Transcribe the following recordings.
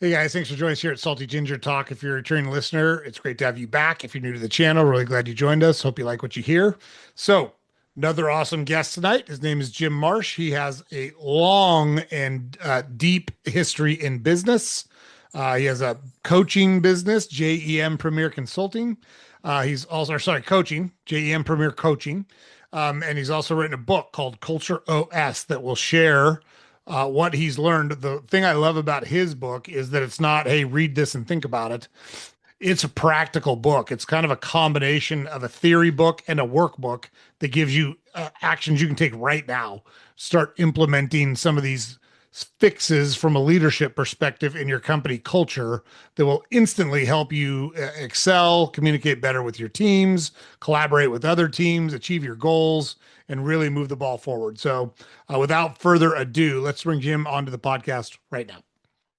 Hey guys, thanks for joining us here at Salty Ginger Talk. If you're a returning listener, it's great to have you back. If you're new to the channel, really glad you joined us. Hope you like what you hear. So, another awesome guest tonight. His name is Jim Marsh. He has a long and deep history in business. He has a coaching business, JEM Premier Consulting. He's also, or sorry, coaching, JEM Premier Coaching. And he's also written a book called Culture OS that will share what he's learned. The thing I love about his book is that it's not, hey, read this and think about it. It's a practical book. It's kind of a combination of a theory book and a workbook that gives you actions you can take right now. Start implementing some of these fixes from a leadership perspective in your company culture that will instantly help you excel, communicate better with your teams, collaborate with other teams, achieve your goals, and really move the ball forward. So, without further ado, let's bring Jim onto the podcast right now.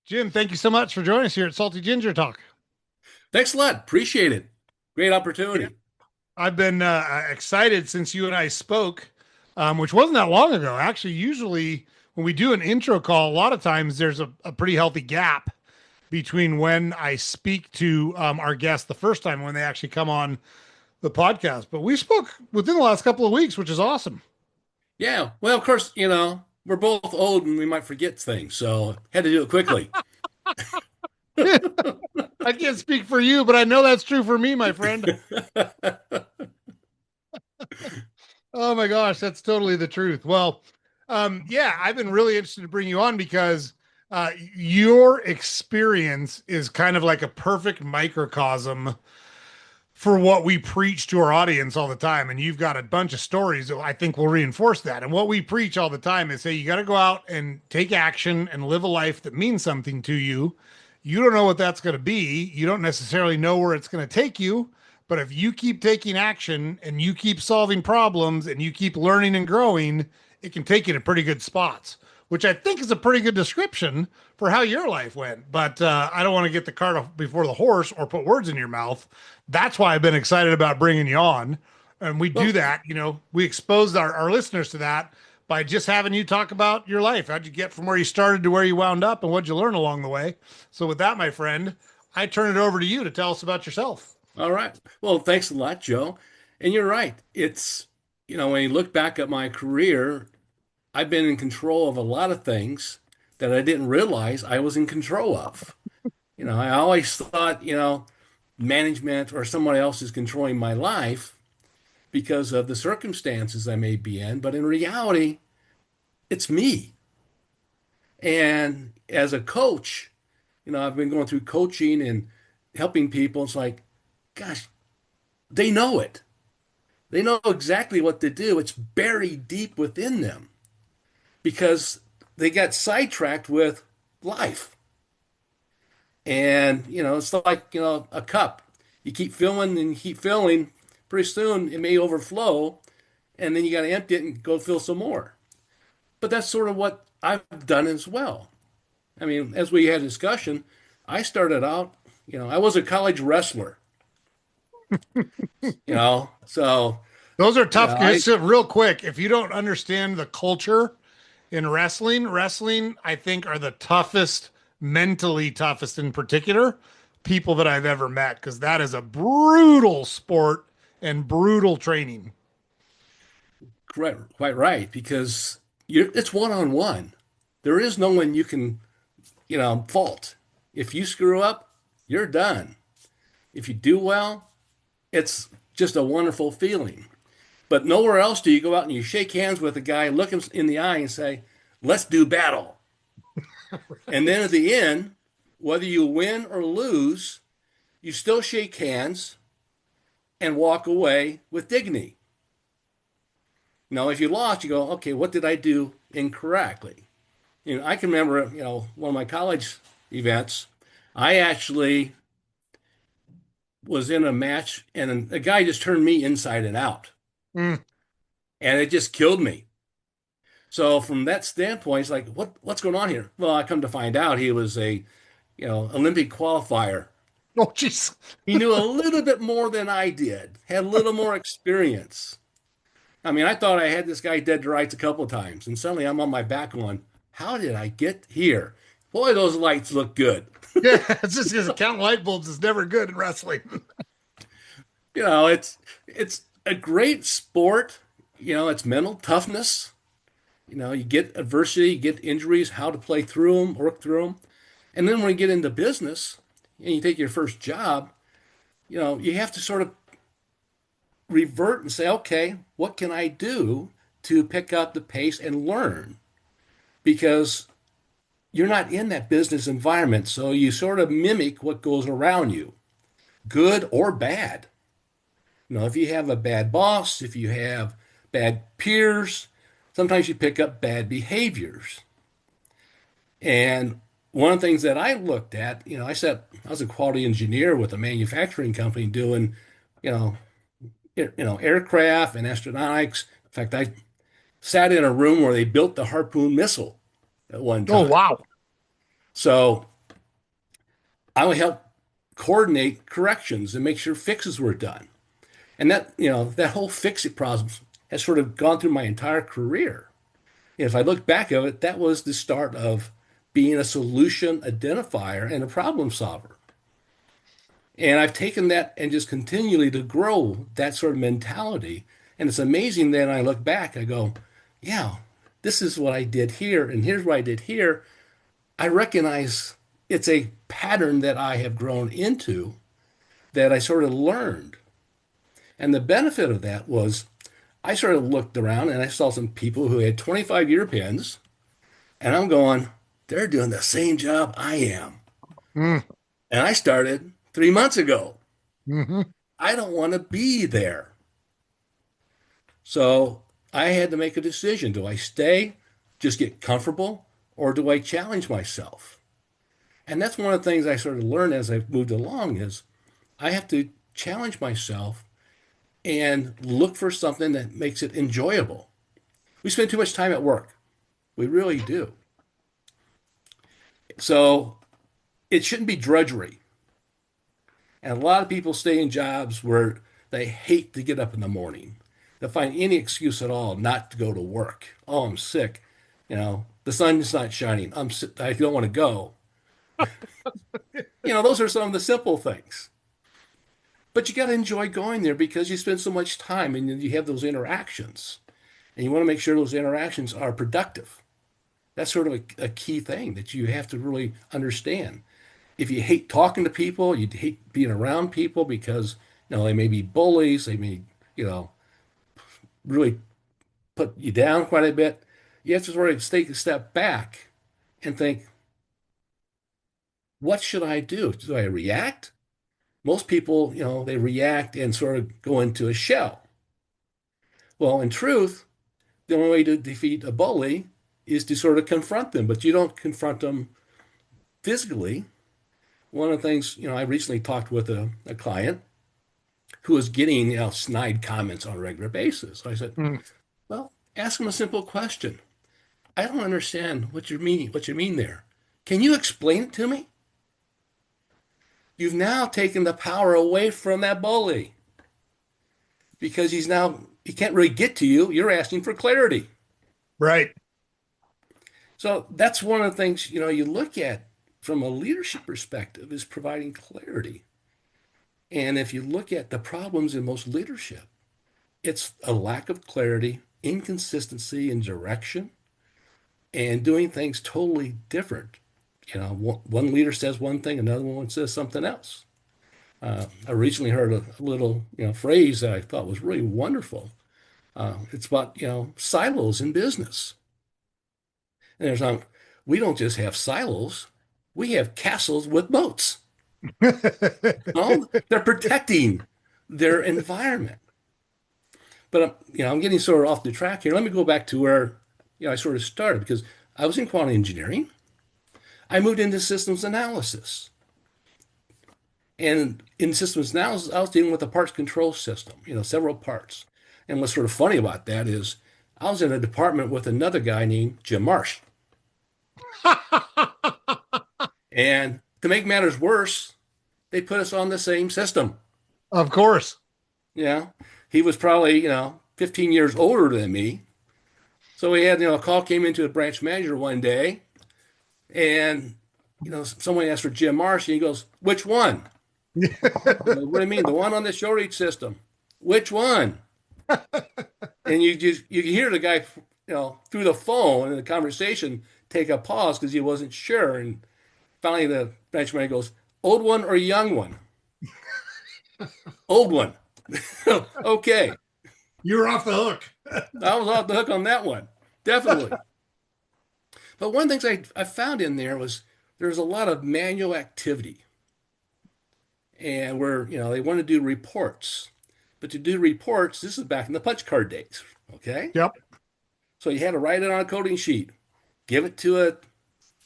Jim, thank you so much for joining us here at Salty Ginger Talk. Thanks a lot. Appreciate it. Great Yeah, opportunity. I've been excited since you and I spoke, which wasn't that long ago. Actually, usually when we do an intro call, a lot of times there's a pretty healthy gap between when I speak to our guests the first time when they actually come on the podcast. But we spoke within the last couple of weeks, which is awesome. Yeah. Well, of course, we're both old and we might forget things, so had to do it quickly. I can't speak for you, but I know that's true for me, my friend. Oh my gosh, that's totally the truth. Well, yeah, I've been really interested to bring you on because your experience is kind of like a perfect microcosm for what we preach to our audience all the time. And you've got a bunch of stories that I think will reinforce that. And what we preach all the time is, hey, you got to go out and take action and live a life that means something to you. You don't know what that's going to be. You don't necessarily know where it's going to take you. But if you keep taking action and you keep solving problems and you keep learning and growing, it can take you to pretty good spots, which I think is a pretty good description for how your life went. But I don't want to get the cart before the horse or put words in your mouth. That's why I've been excited about bringing you on. And we do Well, that, we exposed our listeners to that by just having you talk about your life. How'd you get from where you started to where you wound up and what'd you learn along the way? So, with that, my friend, I turn it over to you to tell us about yourself. all right. Well, thanks a lot, Joe. And you're right. When you look back at my career, I've been in control of a lot of things that I didn't realize I was in control of. I always thought, management or someone else is controlling my life because of the circumstances I may be in, but in reality, it's me. And as a coach, I've been going through coaching and helping people. It's like, gosh, they know it. They know exactly what to do. It's buried deep within them because they got sidetracked with life. And, it's like, a cup. You keep filling and you keep filling. Pretty soon it may overflow, and then you got to empty it and go fill some more. But that's sort of what I've done as well. I mean, as we had a discussion, I started out, I was a college wrestler, so, Those are tough. I, Just real quick, if you don't understand the culture in wrestling, I think are the toughest, mentally toughest in particular, people that I've ever met, because that is a brutal sport and brutal training. quite right, because it's one on one. There is no one you can, fault. If you screw up, you're done. If you do well, it's just a wonderful feeling. But nowhere else do you go out and you shake hands with a guy, look him in the eye, and say, let's do battle. And then at the end, whether you win or lose, you still shake hands and walk away with dignity. Now, if you lost, you go, okay, what did I do incorrectly? I can remember, one of my college events, I actually was in a match and a guy just turned me inside and out, Mm. and it just killed me. So from that standpoint, it's like, what's going on here? Well, I come to find out he was a, Olympic qualifier. Oh, jeez. He knew a little bit more than I did, had a little more experience. I mean, I thought I had this guy dead to rights a couple of times, and suddenly I'm on my back going, how did I get here? Boy, those lights look good. Yeah, it's just because counting light bulbs is never good in wrestling. It's a great sport. It's mental toughness. You get adversity, you get injuries, how to play through them, work through them. And then when you get into business and you take your first job, you have to sort of revert and say, okay, what can I do to pick up the pace and learn? Because you're not in that business environment. So you sort of mimic what goes around you, good or bad. If you have a bad boss, if you have bad peers, sometimes you pick up bad behaviors. And one of the things that I looked at, I was a quality engineer with a manufacturing company doing, you know, aircraft and astronautics. In fact, I sat in a room where they built the Harpoon missile at one Oh, time. wow. So I would help coordinate corrections and make sure fixes were done. And that whole fix it process has sort of gone through my entire career. If I look back at it, that was the start of being a solution identifier and a problem solver. And I've taken that and just continually to grow that sort of mentality. And it's amazing that I look back, I go, yeah, this is what I did here, and here's what I did here. I recognize it's a pattern that I have grown into that I sort of learned. And the benefit of that was I sort of looked around and I saw some people who had 25-year pins, and I'm going, they're doing the same job I am. Mm, And I started 3 months ago. hmm I don't want to be there. So I had to make a decision. Do I stay, just get comfortable, or do I challenge myself? And that's one of the things I sort of learned as I've moved along is I have to challenge myself and look for something that makes it enjoyable. We spend too much time at work. We really do. So it shouldn't be drudgery. And a lot of people stay in jobs where they hate to get up in the morning. They'll find any excuse at all not to go to work. Oh, I'm sick. The sun's not shining. I don't want to go. Those are some of the simple things. But you got to enjoy going there because you spend so much time and you have those interactions. And you want to make sure those interactions are productive. That's sort of a key thing that you have to really understand. If you hate talking to people, you hate being around people because they may be bullies, they may you know really put you down quite a bit. You have to sort of take a step back and think, what should I do? Do I react? Most people, they react and sort of go into a shell. Well, in truth, the only way to defeat a bully is to sort of confront them, but you don't confront them physically. One of the things, I recently talked with a client who was getting, snide comments on a regular basis. So I said, mm. well, ask him a simple question. I don't understand what you mean there. Can you explain it to me? You've now taken the power away from that bully because he can't really get to you. You're asking for clarity. Right. So that's one of the things, you look at from a leadership perspective is providing clarity. And if you look at the problems in most leadership, it's a lack of clarity, inconsistency in direction, and doing things totally different. One leader says one thing, another one says something else. I recently heard a little, phrase that I thought was really wonderful. It's about, silos in business. And we don't just have silos, we have castles with moats. They're protecting their environment. But I'm getting sort of off the track here. Let me go back to where I sort of started because I was in quality engineering. I moved into systems analysis. And in systems analysis, I was dealing with a parts control system, several parts. And what's sort of funny about that is I was in a department with another guy named Jim Marsh. And to make matters worse, they put us on the same system. Of course. Yeah. He was probably, 15 years older than me. So we had, a call came into a branch manager one day, and someone asked for Jim Marsh, and he goes, "Which one?" What do you mean? The one on the short reach system. Which one? And you can hear the guy, through the phone in the conversation take a pause because he wasn't sure. And finally, the benchman goes, "Old one or young one?" Old one. Okay. You're off the hook. I was off the hook on that one. Definitely. But one of the things I found in there was there's a lot of manual activity. And where, they want to do reports. But to do reports, this is back in the punch card days. Okay. Yep. So you had to write it on a coding sheet, give it to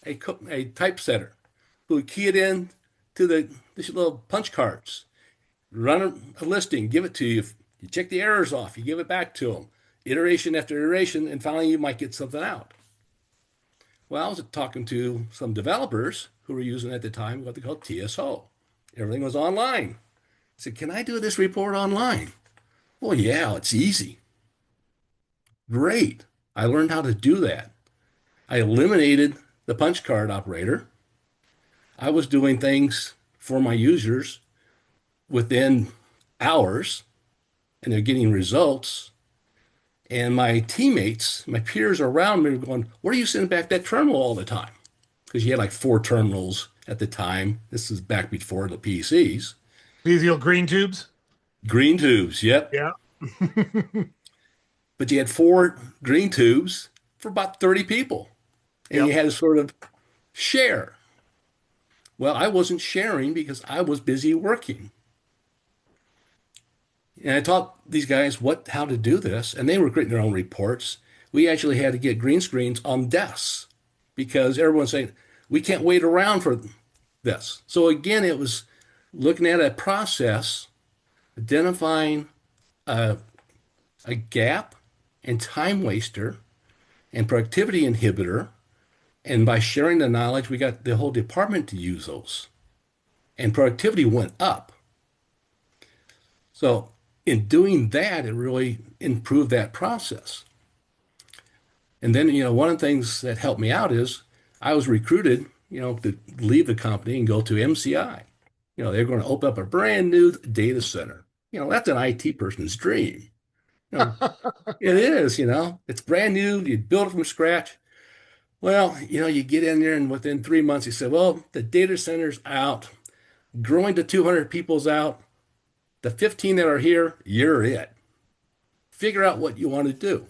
a typesetter who would key it in to these little punch cards, run a listing, give it to you. You check the errors off, you give it back to them, iteration after iteration, and finally you might get something out. Well, I was talking to some developers who were using at the time what they called TSO. Everything was online. I said, "Can I do this report online?" "Well, yeah, it's easy." "Great. I learned how to do that." I eliminated the punch card operator. I was doing things for my users within hours, and they're getting results. And my teammates, my peers around me were going, "What are you sending back that terminal all the time?" Because you had like 4 terminals at the time. This is back before the PCs. These old green tubes. Green tubes, yep. Yeah. But you had 4 green tubes for about 30 people. And Yep. you had to sort of share. Well, I wasn't sharing because I was busy working. And I taught these guys how to do this, and they were creating their own reports. We actually had to get green screens on desks because everyone's saying, "We can't wait around for this." So again, it was looking at a process, identifying a gap and time waster and productivity inhibitor. And by sharing the knowledge, we got the whole department to use those. And productivity went up. So in doing that, it really improved that process. And then, one of the things that helped me out is I was recruited, to leave the company and go to MCI. They're going to open up a brand new data center. That's an IT person's dream. You know, it is, it's brand new. You build it from scratch. Well, you get in there and within 3 months, you say, "Well, the data center's out. Growing to 200 people's out. The 15 that are here, you're it. Figure out what you want to do."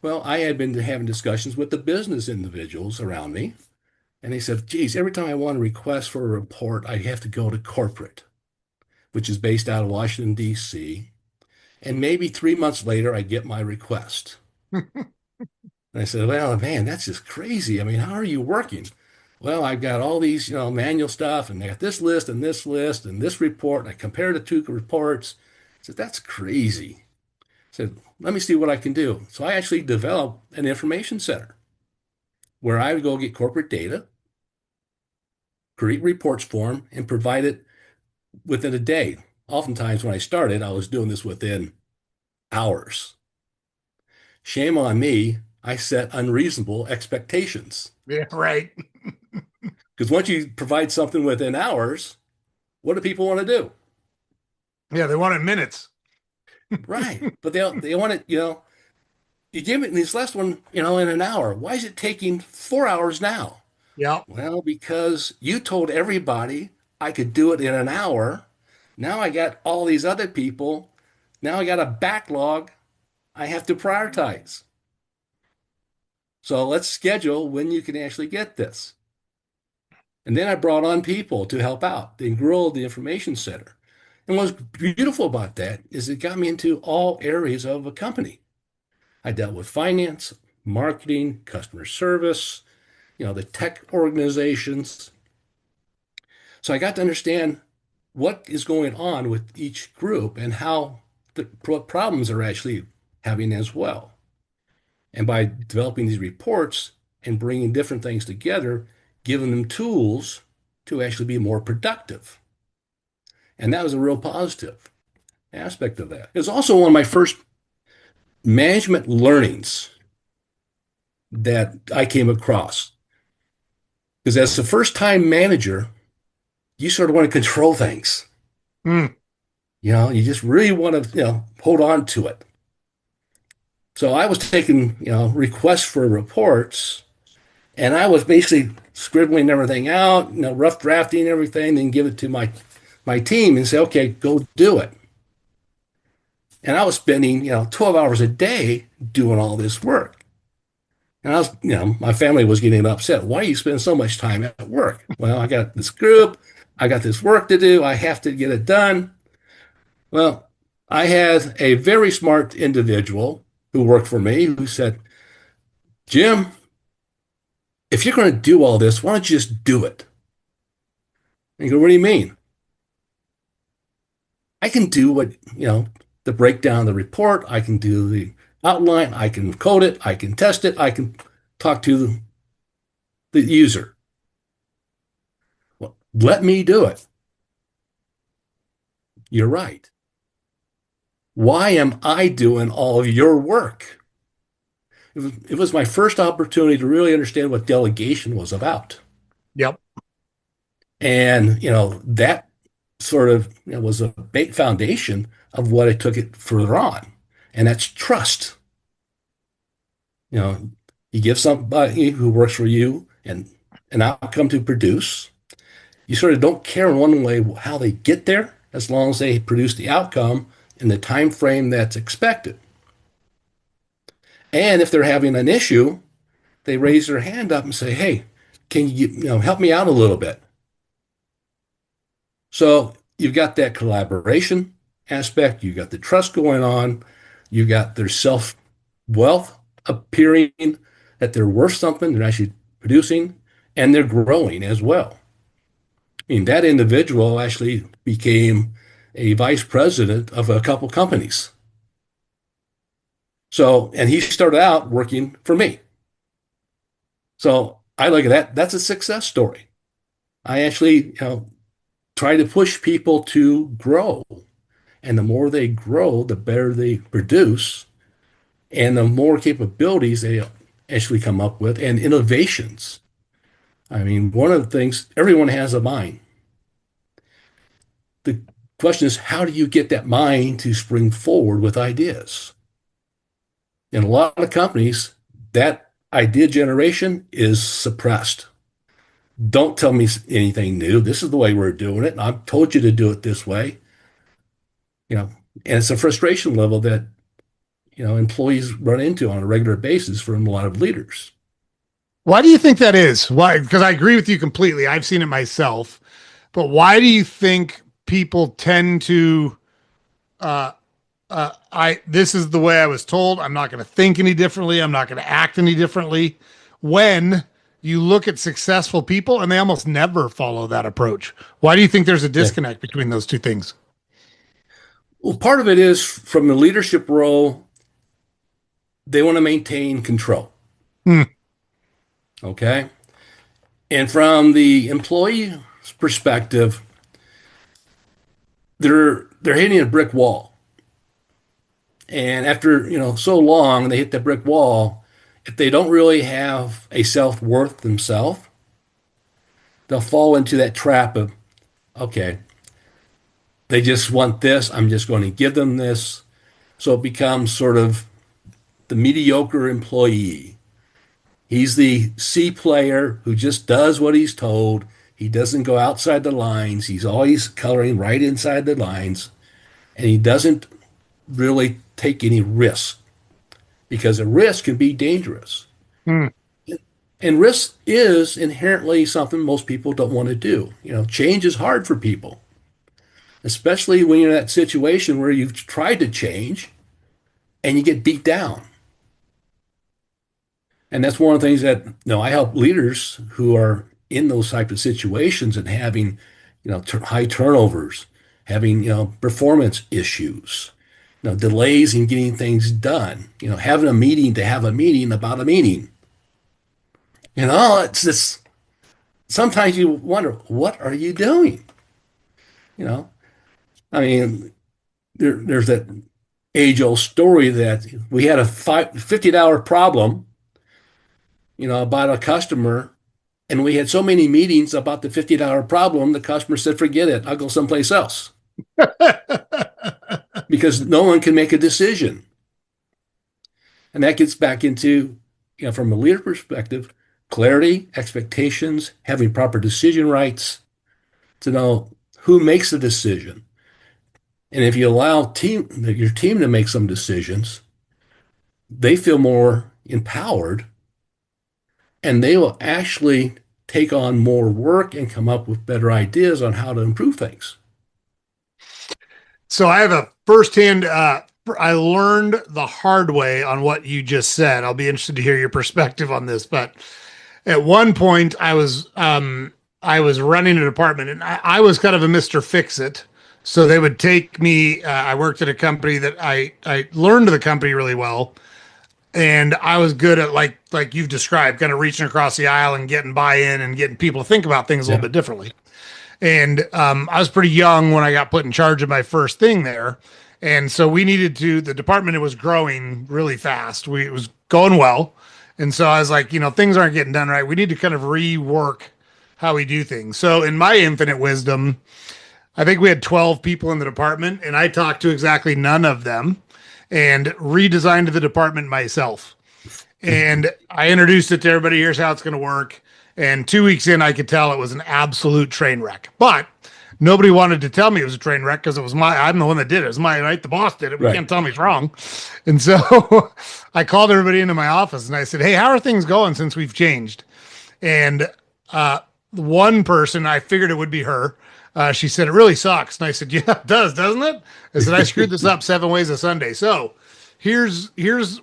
Well, I had been having discussions with the business individuals around me, and they said, "Geez, every time I want to request for a report, I have to go to corporate, which is based out of Washington, D.C. And maybe 3 months later, I get my request." And I said, "Well, man, that's just crazy. I mean, how are you working?" "Well, I've got all these, manual stuff, and I got this list and this list and this report, and I compared the 2 reports." I said, "That's crazy." I said, "Let me see what I can do." So I actually developed an information center where I would go get corporate data, create reports for them, and provide it within a day. Oftentimes, when I started, I was doing this within hours. Shame on me. I set unreasonable expectations. Yeah. Right. Because once you provide something within hours, what do people want to do? Yeah. They wanted minutes. Right. But they want it, you give it in this last one, in an hour. Why is it taking 4 hours now? Yeah. Well, because you told everybody I could do it in an hour. Now I got all these other people. Now I got a backlog I have to prioritize. So let's schedule when you can actually get this. And then I brought on people to help out and grow the information center. And what's beautiful about that is it got me into all areas of a company. I dealt with finance, marketing, customer service, the tech organizations. So I got to understand what is going on with each group and how the problems are actually having as well. And by developing these reports and bringing different things together, giving them tools to actually be more productive. And that was a real positive aspect of that. It was also one of my first management learnings that I came across. Because as the first time manager, you sort of want to control things. Mm. You just really want to, hold on to it. So I was taking, requests for reports, and I was basically scribbling everything out, rough drafting everything, then give it to my team and say, okay, go do it. And I was spending, 12 hours a day doing all this work. And I was, my family was getting upset. Why are you spending so much time at work? Well, I got this group, I got this work to do, I have to get it done. Well, I had a very smart individual who worked for me who said, Jim, if you're going to do all this, why don't you just do it? And you go, what do you mean? I can do what, the breakdown of the report, I can do the outline, I can code it, I can test it, I can talk to the user. Well, let me do it. You're right. Why am I doing all of your work? It was my first opportunity to really understand what delegation was about. Yep. And, that sort of was a big foundation of what I took it further on. And that's trust. You know, you give somebody who works for you an outcome to produce. You sort of don't care in one way how they get there, as long as they produce the outcome in the time frame that's expected. And if they're having an issue, they raise their hand up and say, "Hey, can you, help me out a little bit?" So you've got that collaboration aspect, you've got the trust going on, you've got their self wealth appearing that they're worth something, they're actually producing, and they're growing as well. I mean, that individual actually became a vice president of a couple companies. So, and he started out working for me. So I look at that. That's a success story. I actually, try to push people to grow. And the more they grow, the better they produce, and the more capabilities they actually come up with and innovations. I mean, one of the things, everyone has a mind. The question is, how do you get that mind to spring forward with ideas? In a lot of companies, that idea generation is suppressed. Don't tell me anything new. This is the way we're doing it. I've told you to do it this way. You know, and it's a frustration level that employees run into on a regular basis from a lot of leaders. Why do you think that is? Why? Because I agree with you completely. I've seen it myself. But why do you think people tend to uh I this is the way I was told. I'm not going to think any differently. I'm not going to act any differently. When you look at successful people and they almost never follow that approach. Why do you think there's a Yeah. disconnect between those two things? Well, part of it is from the leadership role, they want to maintain control. Hmm. Okay. And from the employee perspective, they're hitting a brick wall. And after, so long, they hit the brick wall. If they don't really have a self-worth themselves, they'll fall into that trap of, okay, they just want this. I'm just going to give them this. So it becomes sort of the mediocre employee. He's the C player who just does what he's told. He doesn't go outside the lines. He's always coloring right inside the lines. And he doesn't really take any risk because a risk can be dangerous. Hmm. And risk is inherently something most people don't want to do. Change is hard for people, especially when you're in that situation where you've tried to change and you get beat down. And that's one of the things that I help leaders who are in those type of situations and having high turnovers, having performance issues, delays in getting things done, having a meeting to have a meeting about a meeting. It's just sometimes you wonder, what are you doing? You know, I mean, there's that age-old story that we had a $50 problem, about a customer. And we had so many meetings about the $50 problem, the customer said, forget it, I'll go someplace else because no one can make a decision. And that gets back into, from a leader perspective, clarity, expectations, having proper decision rights to know who makes the decision. And if you allow your team to make some decisions, they feel more empowered and they will actually take on more work and come up with better ideas on how to improve things. So I have a firsthand, I learned the hard way on what you just said. I'll be interested to hear your perspective on this. But at one point I was running a department and I was kind of a Mr. Fix-It. So they would take me, I worked at a company that I learned the company really well. And I was good at like you've described, kind of reaching across the aisle and getting buy-in and getting people to think about things a little Yeah. bit differently. And I was pretty young when I got put in charge of my first thing there. And so we needed to, the department, it was growing really fast. It was going well. And so I was like, things aren't getting done right. We need to kind of rework how we do things. So in my infinite wisdom, I think we had 12 people in the department and I talked to exactly none of them and redesigned the department myself. And I introduced it to everybody. Here's how it's going to work. And 2 weeks in, I could tell it was an absolute train wreck. But nobody wanted to tell me it was a train wreck because I'm the one that did it. It was my, right? The boss did it. We Right. can't tell me it's wrong. And so I called everybody into my office and I said, hey, how are things going since we've changed? And one person, I figured it would be her. She said, it really sucks. And I said, yeah, it does, doesn't it? I said, I screwed this up 7 ways a Sunday. So here's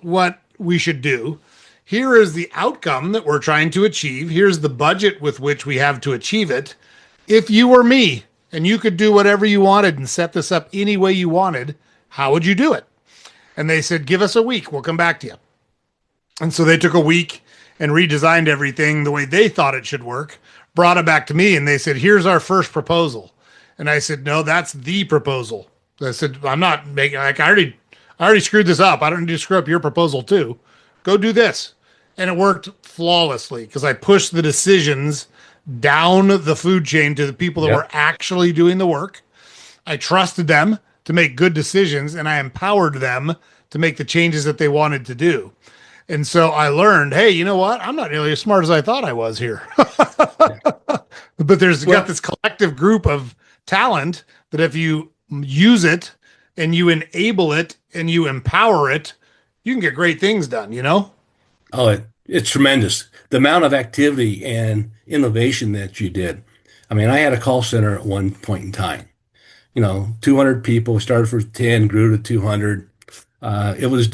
what we should do. Here is the outcome that we're trying to achieve. Here's the budget with which we have to achieve it. If you were me and you could do whatever you wanted and set this up any way you wanted, how would you do it? And they said, give us a week. We'll come back to you. And so they took a week and redesigned everything the way they thought it should work, brought it back to me, and they said, here's our first proposal. And I said, no, that's the proposal. I said, I'm not making, like, I already screwed this up. I don't need to screw up your proposal too. Go do this. And it worked flawlessly because I pushed the decisions down the food chain to the people that Yeah. were actually doing the work. I trusted them to make good decisions and I empowered them to make the changes that they wanted to do. And so I learned, hey, you know what? I'm not nearly as smart as I thought I was here. Yeah. But there's Well, got this collective group of talent that if you use it and you enable it and you empower it, you can get great things done. oh, it's tremendous. The amount of activity and innovation that you did. I mean, I had a call center at one point in time. 200 people, started for 10, grew to 200. It was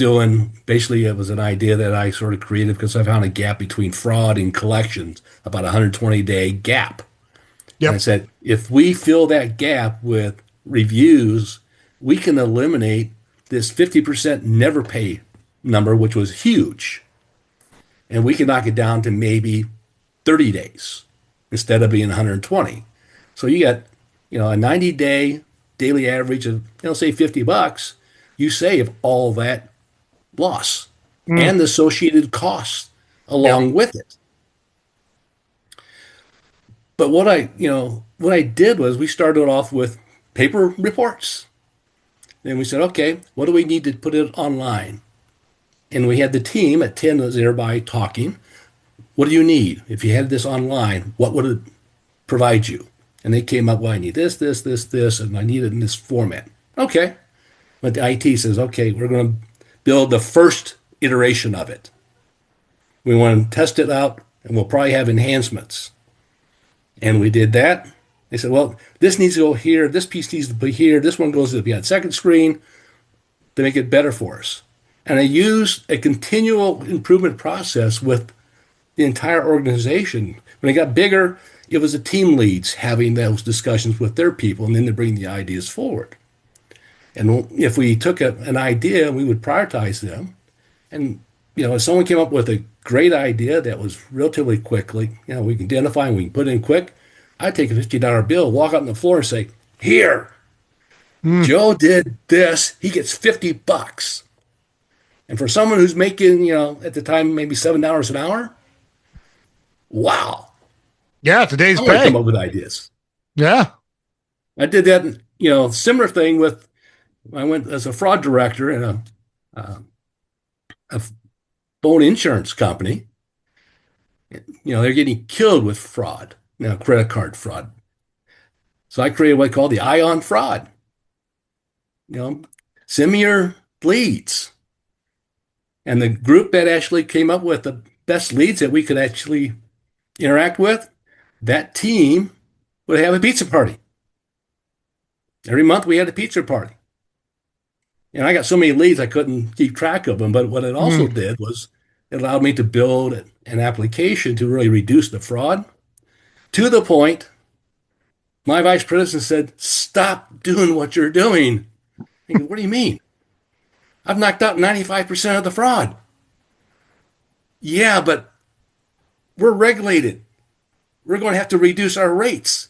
basically, it was an idea that I sort of created because I found a gap between fraud and collections, about a 120-day gap. And I Yep. said, if we fill that gap with reviews, we can eliminate this 50% never pay number, which was huge. And we can knock it down to maybe 30 days instead of being 120. So you got, a 90-day daily average of, say $50. You save all that loss Mm. and the associated costs Yep. along with it. But what I did was we started off with paper reports. Then we said, okay, what do we need to put it online? And we had the team at 10 was everybody talking. What do you need? If you had this online, what would it provide you? And they came up, well, I need this, this, this, this, and I need it in this format. Okay. But the IT says, okay, we're going to build the first iteration of it. We want to test it out, and we'll probably have enhancements. And we did that. They said, well, this needs to go here. This piece needs to be here. This one goes to be on second screen to make it better for us. And I used a continual improvement process with the entire organization. When it got bigger, it was the team leads having those discussions with their people, and then they bring the ideas forward. And if we took an idea, we would prioritize them. And, if someone came up with a great idea that was relatively quickly, we can identify and we can put in quick, I'd take a $50 bill, walk out on the floor and say, here, Mm. Joe did this. He gets $50. And for someone who's making, at the time, maybe $7 an hour, wow. Yeah, today's I'm going to come pay. up with ideas. Yeah. I did that, similar thing with, I went as a fraud director in a phone insurance company. They're getting killed with fraud, credit card fraud. So I created what I call the ion fraud. You know, Send me your leads. And the group that actually came up with the best leads that we could actually interact with, that team would have a pizza party. Every month we had a pizza party. And I got so many leads I couldn't keep track of them. But what it also Mm. did was it allowed me to build an application to really reduce the fraud to the point my vice president said, "Stop doing what you're doing." I go, "What do you mean? I've knocked out 95% of the fraud." "Yeah, but we're regulated. We're going to have to reduce our rates.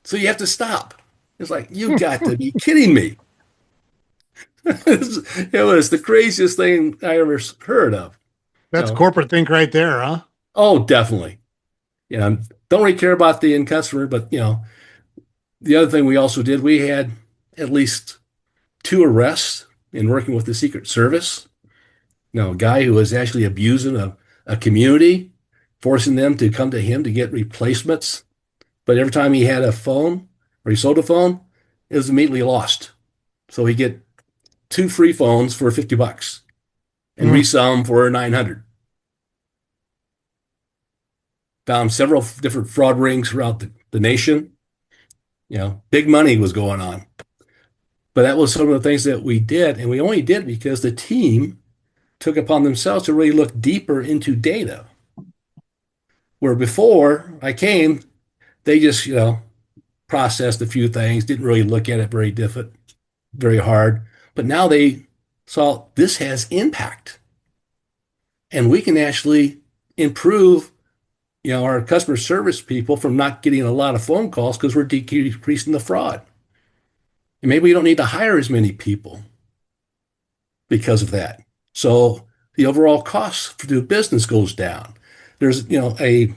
So you have to stop." It's like, you got to be kidding me. It was the craziest thing I ever heard of. You That's know, corporate think right there, huh? oh, definitely. Don't really care about the end customer, but the other thing we also did, we had at least two arrests in working with the Secret Service. A guy who was actually abusing a community, forcing them to come to him to get replacements. But every time he had a phone or he sold a phone, it was immediately lost. So he get two free phones for $50 and Mm. resell them for 900. Found several different fraud rings throughout the nation. Big money was going on. But that was some of the things that we did. And we only did because the team took upon themselves to really look deeper into data. Where before I came, they just, processed a few things, didn't really look at it very hard. But now they saw this has impact. And we can actually improve, our customer service people from not getting a lot of phone calls because we're decreasing the fraud. And maybe we don't need to hire as many people because of that. So the overall cost for the business goes down. There's, a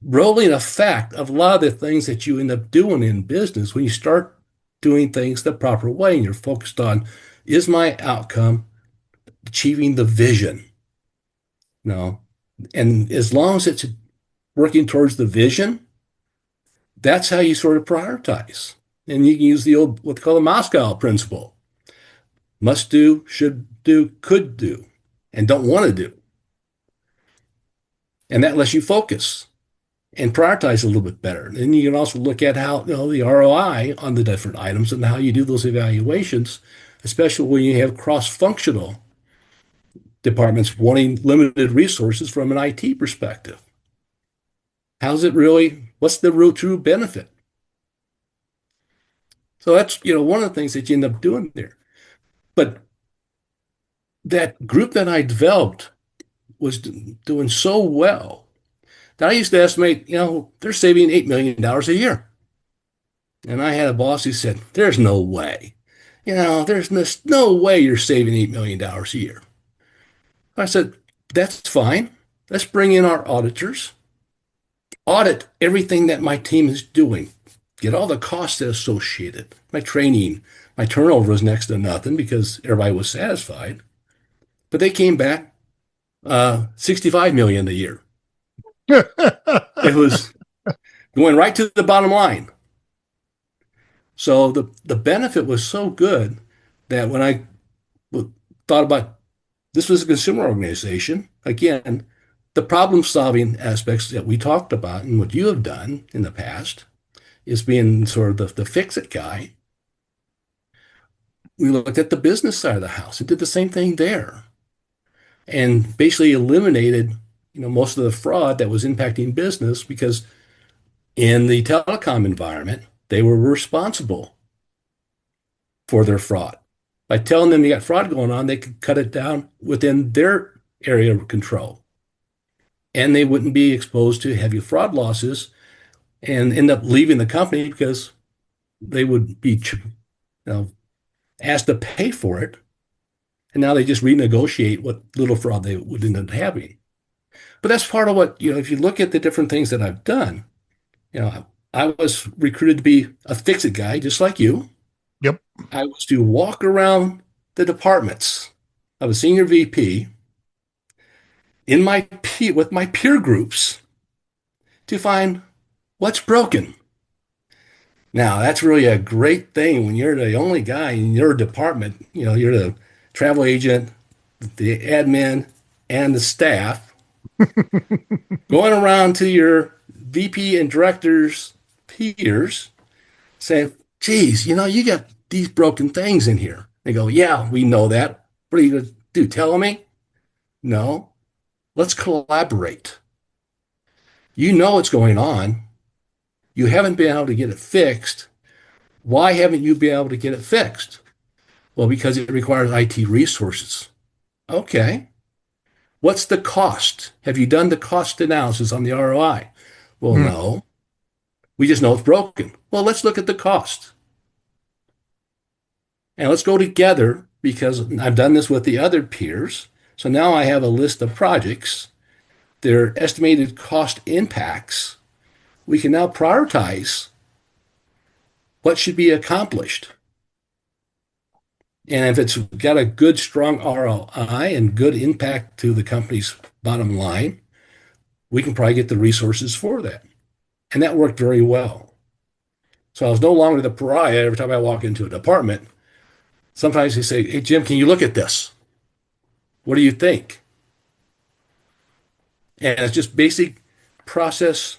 rolling effect of a lot of the things that you end up doing in business when you start doing things the proper way and you're focused on, is my outcome achieving the vision? No. And as long as it's working towards the vision, that's how you sort of prioritize. And you can use the old, what they call the Moscow principle: must do, should do, could do, and don't want to do. And that lets you focus and prioritize a little bit better. And you can also look at how, the ROI on the different items and how you do those evaluations, especially when you have cross-functional departments wanting limited resources from an IT perspective. What's the real true benefit? So that's, one of the things that you end up doing there. But that group that I developed was doing so well that I used to estimate, they're saving $8 million a year. And I had a boss who said, "There's no way. There's no way you're saving $8 million a year." I said, "That's fine. Let's bring in our auditors, audit everything that my team is doing, get all the costs associated. My training, my turnover was next to nothing because everybody was satisfied. But they came back 65 million a year. It was going right to the bottom line. So the benefit was so good that when I thought about, this was a consumer organization, again, the problem solving aspects that we talked about and what you have done in the past is being sort of the fix it guy. We looked at the business side of the house and did the same thing there and basically eliminated, most of the fraud that was impacting business because in the telecom environment, they were responsible for their fraud. By telling them you got fraud going on, they could cut it down within their area of control. And they wouldn't be exposed to heavy fraud losses and end up leaving the company because they would be asked to pay for it. And now they just renegotiate what little fraud they would end up having. But that's part of what, if you look at the different things that I've done, I was recruited to be a fix-it guy, just like you. Yep. I was to walk around the departments of a senior VP with my peer groups to find what's broken. Now, that's really a great thing when you're the only guy in your department. You're the travel agent, the admin, and the staff going around to your VP and directors' peers saying, geez, you got these broken things in here. They go, yeah, we know that. What are you going to do? Tell me? No. Let's collaborate. You know what's going on. You haven't been able to get it fixed. Why haven't you been able to get it fixed? Well, because it requires IT resources. Okay. What's the cost? Have you done the cost analysis on the ROI? Well, Mm. no. We just know it's broken. Well, let's look at the cost. And let's go together because I've done this with the other peers. So now I have a list of projects, their estimated cost impacts. We can now prioritize what should be accomplished. And if it's got a good, strong ROI and good impact to the company's bottom line, we can probably get the resources for that. And that worked very well. So I was no longer the pariah every time I walk into a department. Sometimes they say, hey, Jim, can you look at this? What do you think? And it's just basic process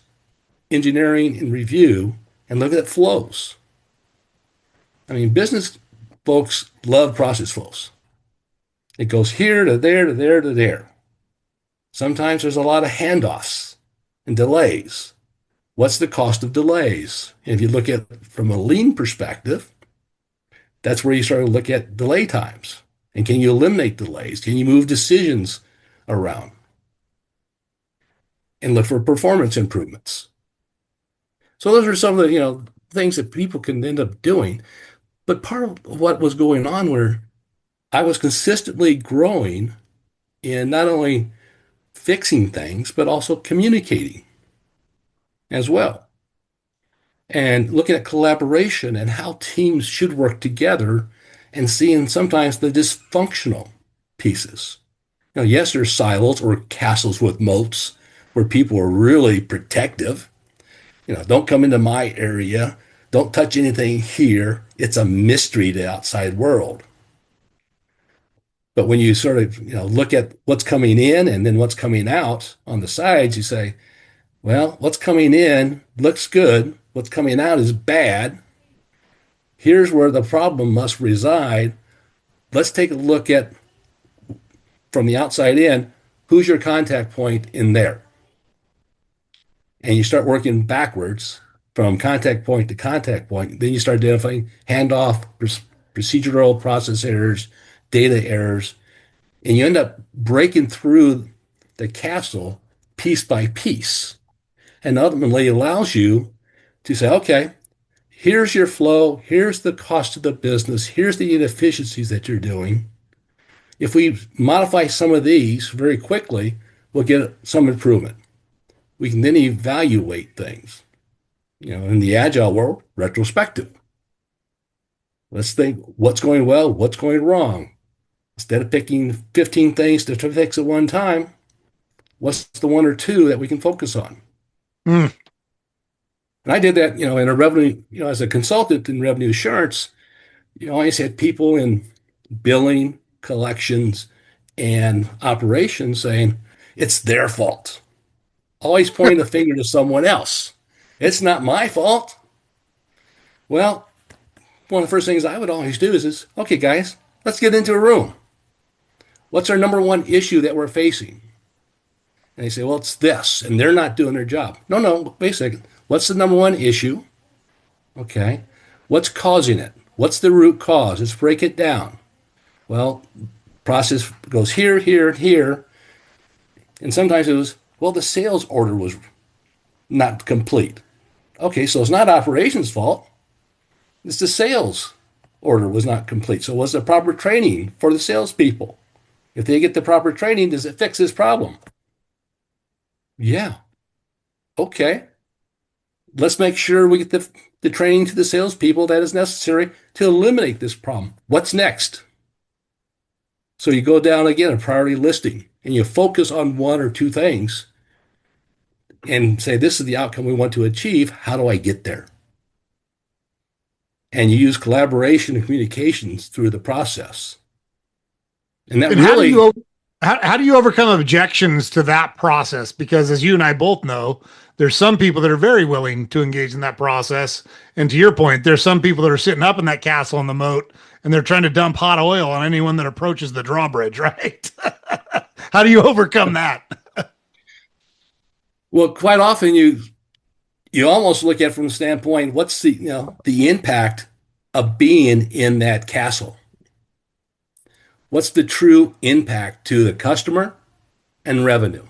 engineering and review and look at it flows. I mean, business folks love process flows. It goes here to there to there to there. Sometimes there's a lot of handoffs and delays. What's the cost of delays? And if you look at it from a lean perspective, that's where you start to look at delay times. And can you eliminate delays? Can you move decisions around? And look for performance improvements. So those are some of the, things that people can end up doing. But part of what was going on where I was consistently growing in not only fixing things, but also communicating as well. And looking at collaboration and how teams should work together and seeing sometimes the dysfunctional pieces. Yes, there's silos or castles with moats where people are really protective. Don't come into my area. Don't touch anything here. It's a mystery to the outside world. But when you sort of, look at what's coming in and then what's coming out on the sides, you say, well, what's coming in looks good. What's coming out is bad. Here's where the problem must reside. Let's take a look at from the outside in, who's your contact point in there? And you start working backwards from contact point to contact point. Then you start identifying handoff, procedural process errors, data errors, and you end up breaking through the castle piece by piece. And ultimately allows you to say, okay, here's your flow, here's the cost of the business, here's the inefficiencies that you're doing. If we modify some of these very quickly, we'll get some improvement. We can then evaluate things. In the agile world, retrospective. Let's think what's going well, what's going wrong. Instead of picking 15 things to fix at one time, what's the one or two that we can focus on? Mm. And I did that, in a revenue, as a consultant in revenue assurance, I always had people in billing, collections, and operations saying it's their fault. Always pointing the finger to someone else. It's not my fault. Well, one of the first things I would always do is okay, guys, let's get into a room. What's our number one issue that we're facing? And they say, well, it's this, and they're not doing their job. No, wait a second. What's the number one issue? Okay. What's causing it? What's the root cause? Let's break it down. Well, process goes here, here, and here. And sometimes it was, well, the sales order was not complete. Okay, so it's not operations' fault. It's the sales order was not complete. So was the proper training for the salespeople? If they get the proper training, does it fix this problem? Yeah. Okay. Let's make sure we get the training to the salespeople that is necessary to eliminate this problem. What's next? So you go down again a priority listing and you focus on one or two things and say, this is the outcome we want to achieve. How do I get there? And you use collaboration and communications through the process. And that And really, how do you overcome objections to that process? Because as you and I both know, there's some people that are very willing to engage in that process. And to your point, there's some people that are sitting up in that castle on the moat and they're trying to dump hot oil on anyone that approaches the drawbridge, right? How do you overcome that? well, quite often you almost look at it from the standpoint, what's the impact of being in that castle? What's the true impact to the customer and revenue?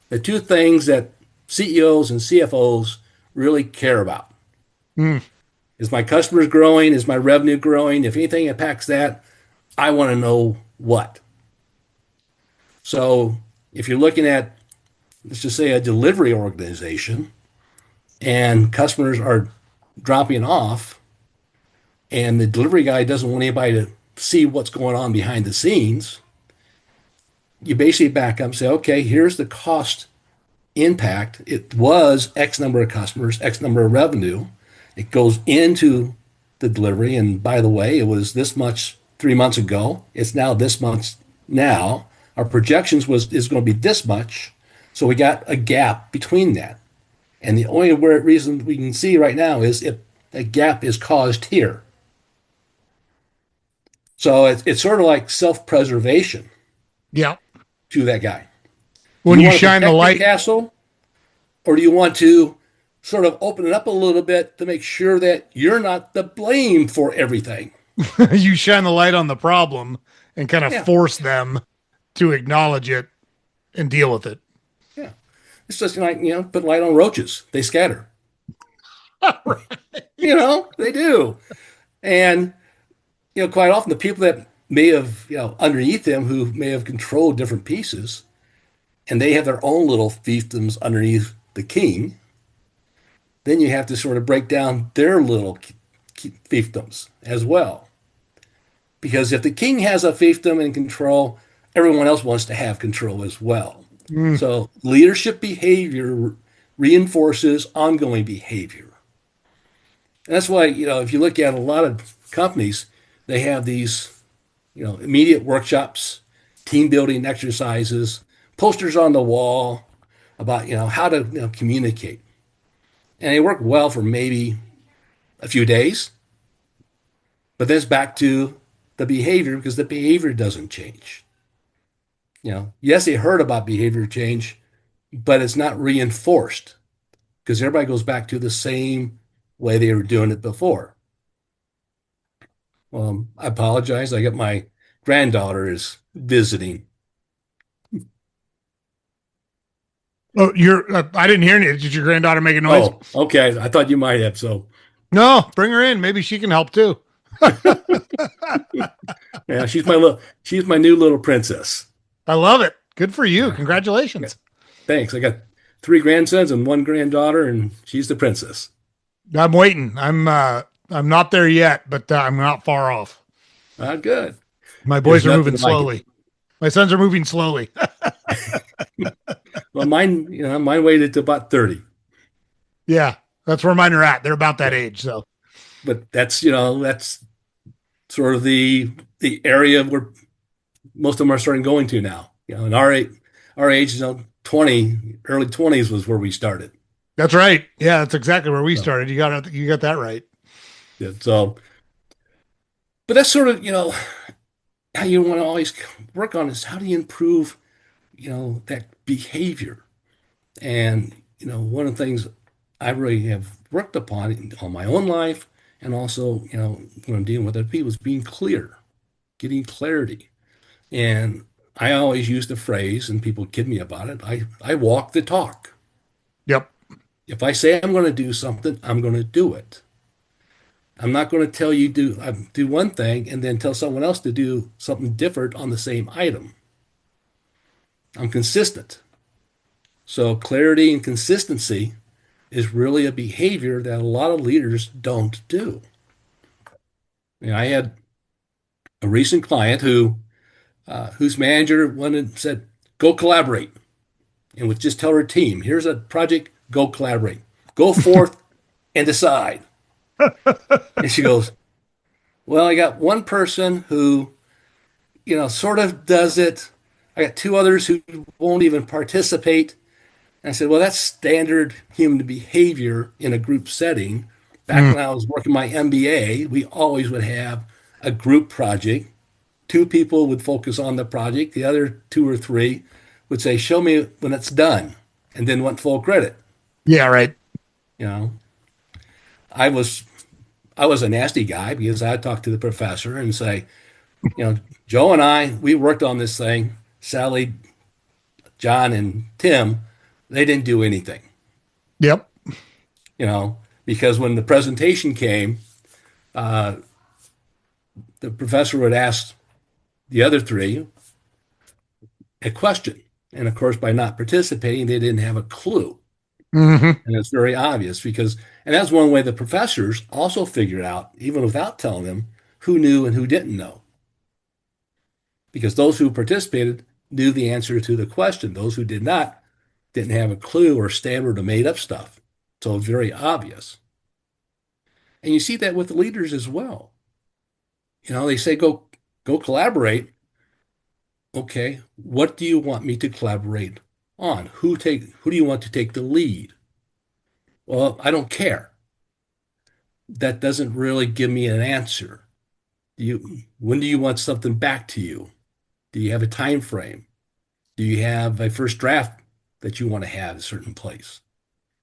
The two things that CEOs and CFOs really care about. Mm, Is my customers growing? Is my revenue growing? If anything impacts that, I want to know what. So if you're looking at, let's just say, a delivery organization and customers are dropping off, and the delivery guy doesn't want anybody to see what's going on behind the scenes, you basically back up and say, okay, here's the cost impact. It was X number of customers, X number of revenue. It goes into the delivery. And by the way, it was this much 3 months ago. It's now this much now. Our projections is going to be this much. So we got a gap between that. And the only reason we can see right now is if a gap is caused here. So it's sort of like self-preservation yeah. to that guy. Do When you you want to shine the protect your light, castle, or do you want to sort of open it up a little bit to make sure that you're not the blame for everything? you shine the light on the problem and kind of Yeah, force them to acknowledge it and deal with it. yeah. It's just like, put light on roaches. They scatter. They do. And, quite often the people that may have, underneath them who may have controlled different pieces, and they have their own little fiefdoms underneath the king, then you have to sort of break down their little fiefdoms as well. Because if the king has a fiefdom and control, everyone else wants to have control as well. Mm, So leadership behavior reinforces ongoing behavior. And that's why, if you look at a lot of companies, they have these, immediate workshops, team building exercises, posters on the wall about, how to, communicate. And they work well for maybe a few days, but then it's back to the behavior because the behavior doesn't change. Yes, they heard about behavior change, but it's not reinforced because everybody goes back to the same way they were doing it before. I apologize. I got my granddaughter is visiting. oh, I didn't hear any. Did your granddaughter make a noise? Oh, okay. I thought you might have. So, No, bring her in. Maybe she can help too. yeah, she's my new little princess. I love it. Good for you. Yeah. Okay. Congratulations. Thanks. I got three grandsons and one granddaughter, and she's the princess. I'm waiting. I'm not there yet, but I'm not far off. Good. My There's boys are moving nothing like it. slowly. My sons are moving slowly. Well, mine waited to about 30. Yeah, that's where mine are at. They're about that Yeah. age. So But that's sort of the area where most of them are starting going to now. In our age, 20, early 20s was where we started. that's right. Yeah, that's exactly where we So, started. You got that right. yeah, so, but that's sort of, how you want to always work on is how do you improve, that behavior. And, one of the things I really have worked upon in all my own life and also, when I'm dealing with other people is being clear, getting clarity. And I always use the phrase, and people kid me about it, I walk the talk. Yep. If I say I'm going to do something, I'm going to do it. I'm not going to tell you do one thing and then tell someone else to do something different on the same item. I'm consistent. So clarity and consistency is really a behavior that a lot of leaders don't do. I had a recent client whose manager went and said, "Go collaborate," and would just tell her team, "Here's a project. Go collaborate. Go forth and decide." And she goes, "Well, I got one person who, sort of does it. I got two others who won't even participate." And I said, "Well, that's standard human behavior in a group setting. Back Mm, when I was working my MBA, we always would have a group project. Two people would focus on the project. The other two or three would say, 'Show me when it's done,' and then want full credit." yeah, right. You know, I was I was a nasty guy because I talked to the professor and say, "Joe and I, we worked on this thing. Sally, John, and Tim, they didn't do anything." Yep. You know, because when the presentation came, uh, the professor would ask the other three a question. And of course, by not participating, they didn't have a clue. Hmm. And it's very obvious and that's one way the professors also figured out, even without telling them, who knew and who didn't know. Because those who participated knew the answer to the question. Those who did not didn't have a clue or stammered or made up stuff. So it's very obvious. And you see that with the leaders as well. They say, go collaborate. Okay, what do you want me to collaborate on? Who do you want to take the lead? Well, I don't care. That doesn't really give me an answer. When do you want something back to you? Do you have a time frame? Do you have a first draft that you want to have a certain place?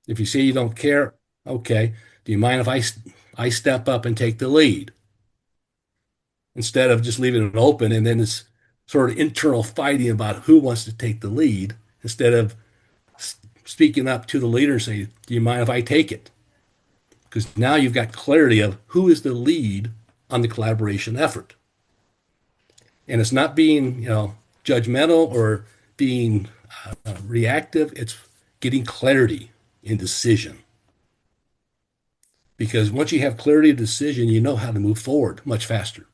If you say you don't care, okay, do you mind if I step up and take the lead instead of just leaving it open and then it's sort of internal fighting about who wants to take the lead instead of speaking up to the leader and saying, "Do you mind if I take it?" Because now you've got clarity of who is the lead on the collaboration effort. And it's not being, judgmental or being reactive. It's getting clarity in decision. Because once you have clarity of decision, you know how to move forward much faster.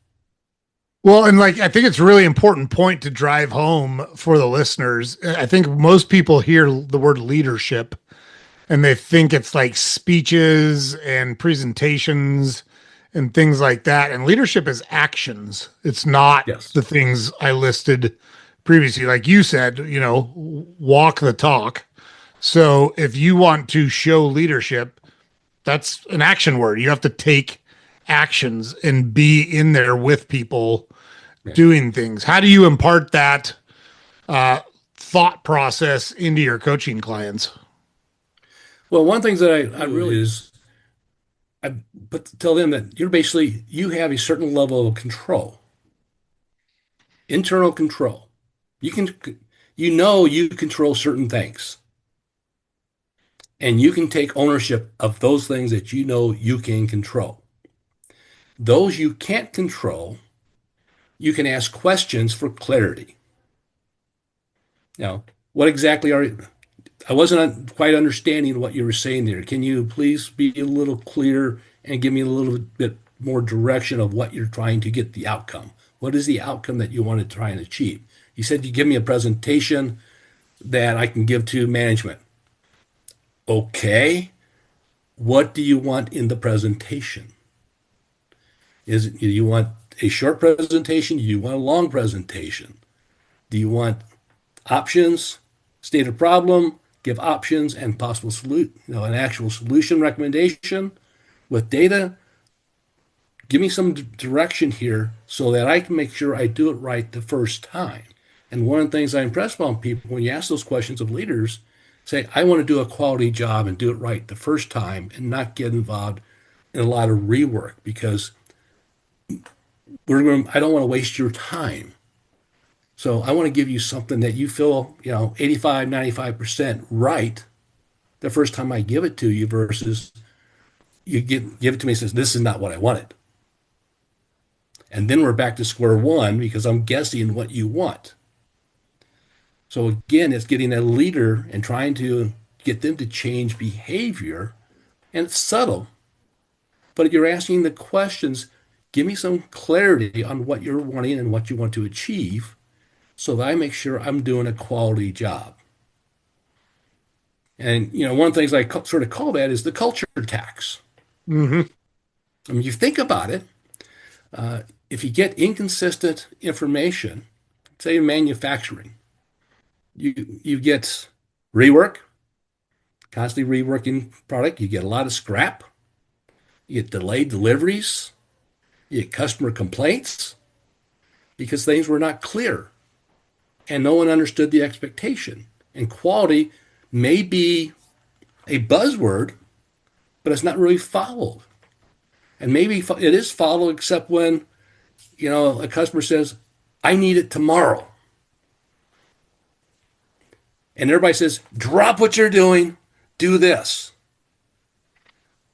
Well, and like I think it's a really important point to drive home for the listeners. I think most people hear the word leadership and they think it's like speeches and presentations and things like that. And leadership is actions. It's not Yes. the things I listed previously. Like you said, walk the talk. So if you want to show leadership, that's an action word. You have to take actions and be in there with people Yeah. doing things. How do you impart that uh, thought process into your coaching clients? Well, one thing that I really is I tell them that you have a certain level of control, internal control. You can, you control certain things, and you can take ownership of those things that you know you can control. Those you can't control, you can ask questions for clarity. What exactly I wasn't quite understanding what you were saying there. Can you please be a little clearer and give me a little bit more direction of what you're trying to get the outcome? What is the outcome that you want to try and achieve? You said you give me a presentation that I can give to management. Okay. What do you want in the presentation? Do you want a short presentation? Do you want a long presentation? Do you want options, state a problem, give options and possible solution, an actual solution recommendation with data? Give me some direction here so that I can make sure I do it right the first time. And one of the things I impress upon people when you ask those questions of leaders, say, I want to do a quality job and do it right the first time and not get involved in a lot of rework because I don't want to waste your time. So I want to give you something that you feel, 85, 95% right the first time I give it to you versus you give it to me and says, this is not what I wanted. And then we're back to square one because I'm guessing what you want. So again, it's getting a leader and trying to get them to change behavior. And it's subtle, but you're asking the questions. Give me some clarity on what you're wanting and what you want to achieve so that I make sure I'm doing a quality job. And one of the things I sort of call that is the culture tax. Hmm. I mean, you think about it, if you get inconsistent information, say in manufacturing, you get rework, constantly reworking product, you get a lot of scrap, you get delayed deliveries, you get customer complaints because things were not clear and no one understood the expectation. And quality may be a buzzword, but it's not really followed. And maybe it is followed except when, a customer says, I need it tomorrow. And everybody says, drop what you're doing, do this.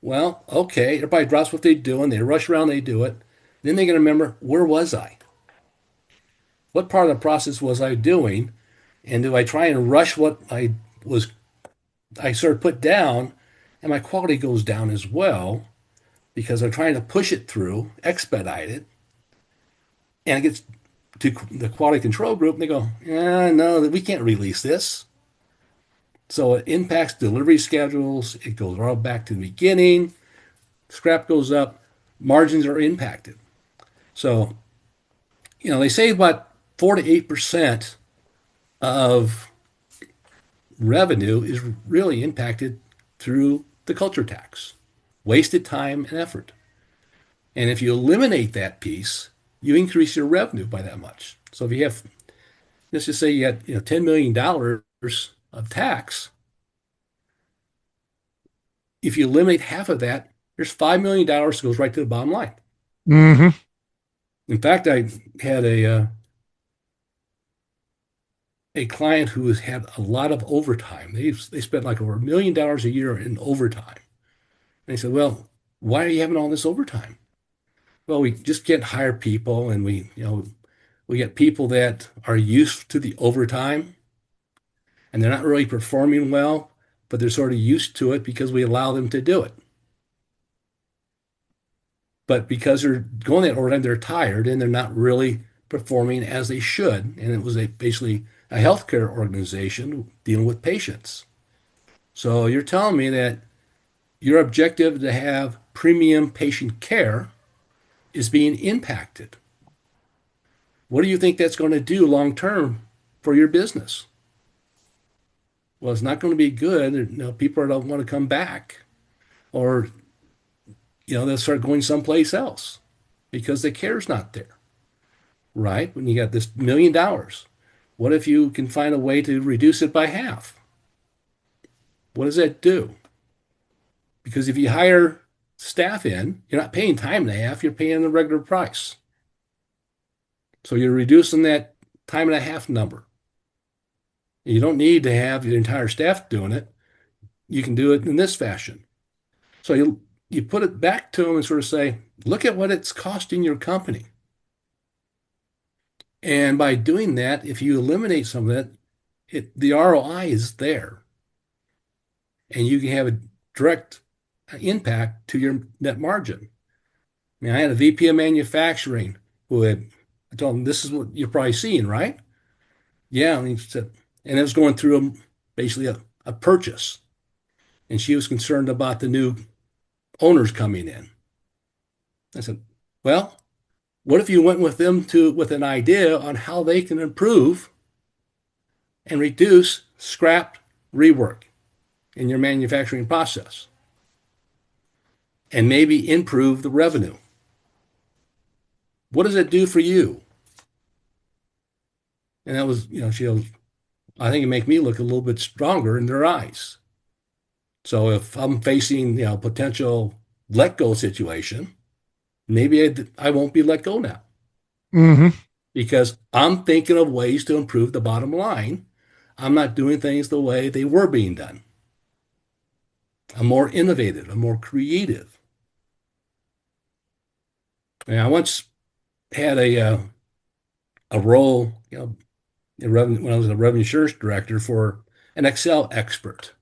Well, okay, everybody drops what they're doing, they rush around, they do it. Then they're going to remember, where was I? What part of the process was I doing? And do I try and rush what I sort of put down, and my quality goes down as well because I'm trying to push it through, expedite it, and it gets to the quality control group, and they go, no, we can't release this. So it impacts delivery schedules. It goes all back to the beginning. Scrap goes up. Margins are impacted. So, they say about 4 to 8% of revenue is really impacted through the culture tax, wasted time and effort. And if you eliminate that piece, you increase your revenue by that much. So if you have, let's just say you got, $10 million of tax, if you eliminate half of that, there's $5 million that goes right to the bottom line. Hmm. In fact, I had a client who has had a lot of overtime. They spent like over $1 million a year in overtime. And they said, well, why are you having all this overtime? Well, we just can't hire people, and we get people that are used to the overtime, and they're not really performing well, but they're sort of used to it because we allow them to do it. But because they're going that overtime, they're tired and they're not really performing as they should. And it was basically a healthcare organization dealing with patients. So you're telling me that your objective to have premium patient care is being impacted. What do you think that's going to do long term for your business? Well, it's not going to be good. People don't want to come back, or they'll start going someplace else because the care's not there, right? When you got this $1 million, what if you can find a way to reduce it by half? What does that do? Because if you hire staff in, you're not paying time and a half, you're paying the regular price. So you're reducing that time and a half number. You don't need to have your entire staff doing it. You can do it in this fashion. So you put it back to them and sort of say, look at what it's costing your company. And by doing that, if you eliminate some of the ROI is there, and you can have a direct impact to your net margin. I mean, I had a VP of manufacturing I told him, this is what you're probably seeing, right? Yeah. And he said, and it was going through basically a purchase. And she was concerned about the new owners coming in. I said, well, what if you went with them with an idea on how they can improve and reduce scrap rework in your manufacturing process and maybe improve the revenue? What does it do for you? And that was, she goes, I think it make me look a little bit stronger in their eyes. So if I'm facing, potential let go situation, maybe I won't be let go now Hmm. because I'm thinking of ways to improve the bottom line. I'm not doing things the way they were being done. I'm more innovative. I'm more creative. And I once had a role, when I was a revenue assurance director for an Excel expert.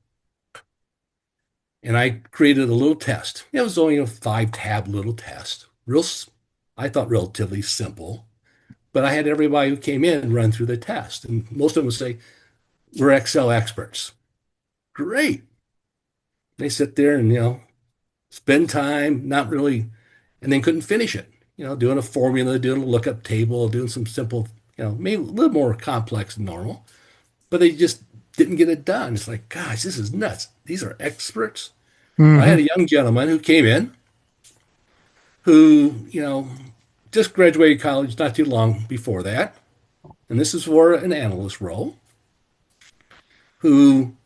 And I created a little test. It was only a 5 tab little test. I thought relatively simple, but I had everybody who came in run through the test. And most of them would say, we're Excel experts. Great. They sit there and, spend time, not really, and then couldn't finish it. Doing a formula, doing a lookup table, doing some simple, maybe a little more complex than normal, but they just didn't get it done. It's like, gosh, this is nuts. These are experts. I had Hmm. a young gentleman who came in who, just graduated college not too long before that. And this is for an analyst role who,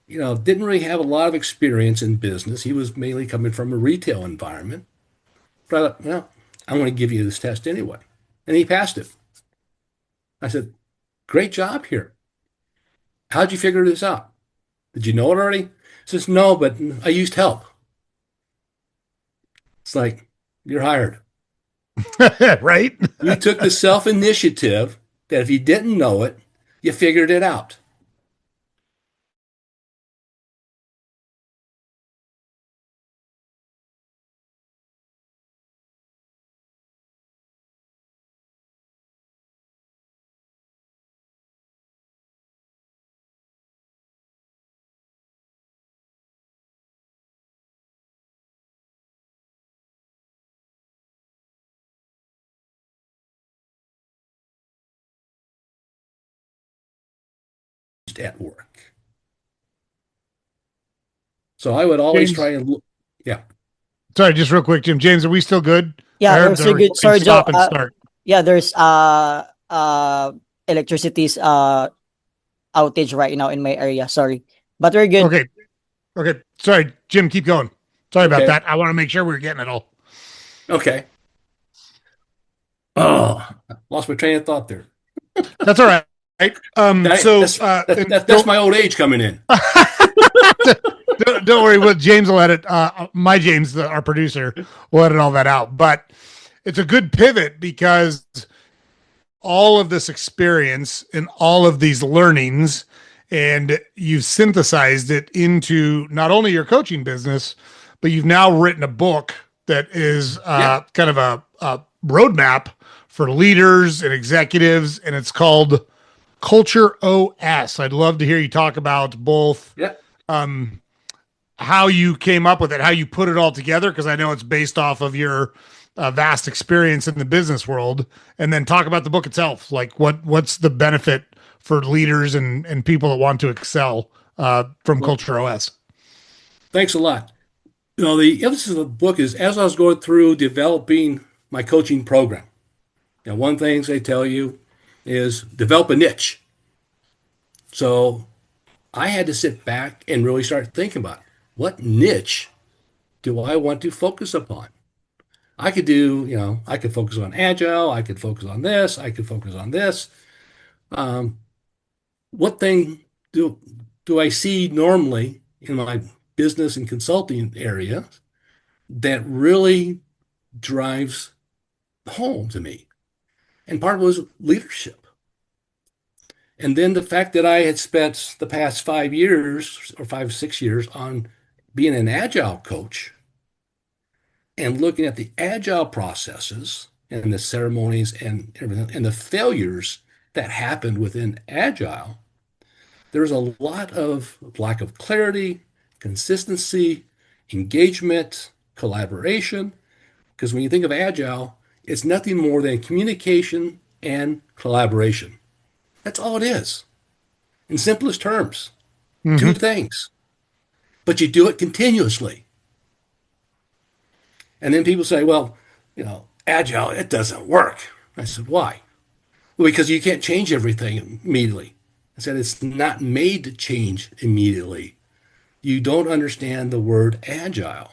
didn't really have a lot of experience in business. He was mainly coming from a retail environment. But I thought, well, I'm going to give you this test anyway. And he passed it. I said, great job here. How'd you figure this out? Did you know it already? He says, no, but I used help. It's like, you're hired. Right. You took the self initiative that if you didn't know it, you figured it out. At work. So I would always try James, and look. Yeah. sorry, just real quick, Jim. James, are we still good? I Yeah, we're heard the still good. recording Sorry, Joe. stop and start. Yeah, there's electricity's outage right now in my area. Sorry, but we're good. Okay. Okay. Sorry, Jim, keep going. Sorry about Okay. that. I want to make sure we're getting it all. Okay. Oh, lost my train of thought there. That's all right. That's my old age coming in. Don't worry. Well, James will edit. My James, our producer, will edit all that out. But it's a good pivot because all of this experience and all of these learnings, and you've synthesized it into not only your coaching business, but you've now written a book that is Yeah. kind of a roadmap for leaders and executives, and it's called Culture OS. I'd love to hear you talk about both Yeah. um, how you came up with it, how you put it all together, because I know it's based off of your vast experience in the business world, and then talk about the book itself. Like what's the benefit for leaders and people that want to excel from Well, Culture OS? thanks a lot. The emphasis of the book is as I was going through developing my coaching program. One thing they tell you is develop a niche. So I had to sit back and really start thinking about what niche do I want to focus upon? I could focus on agile, I could focus on this, I could focus on this. Um, what thing do I see normally in my business and consulting area that really drives home to me? And part of it was leadership. And then the fact that I had spent the past 5 years or 5, 6 years on being an agile coach and looking at the agile processes and the ceremonies and everything and the failures that happened within agile, there's a lot of lack of clarity, consistency, engagement, collaboration. Because when you think of agile, it's nothing more than communication and collaboration. That's all it is. In simplest terms, two Mm-hmm. things. But you do it continuously. And then people say, well, agile, it doesn't work. I said, why? Well, because you can't change everything immediately. I said, it's not made to change immediately. You don't understand the word agile.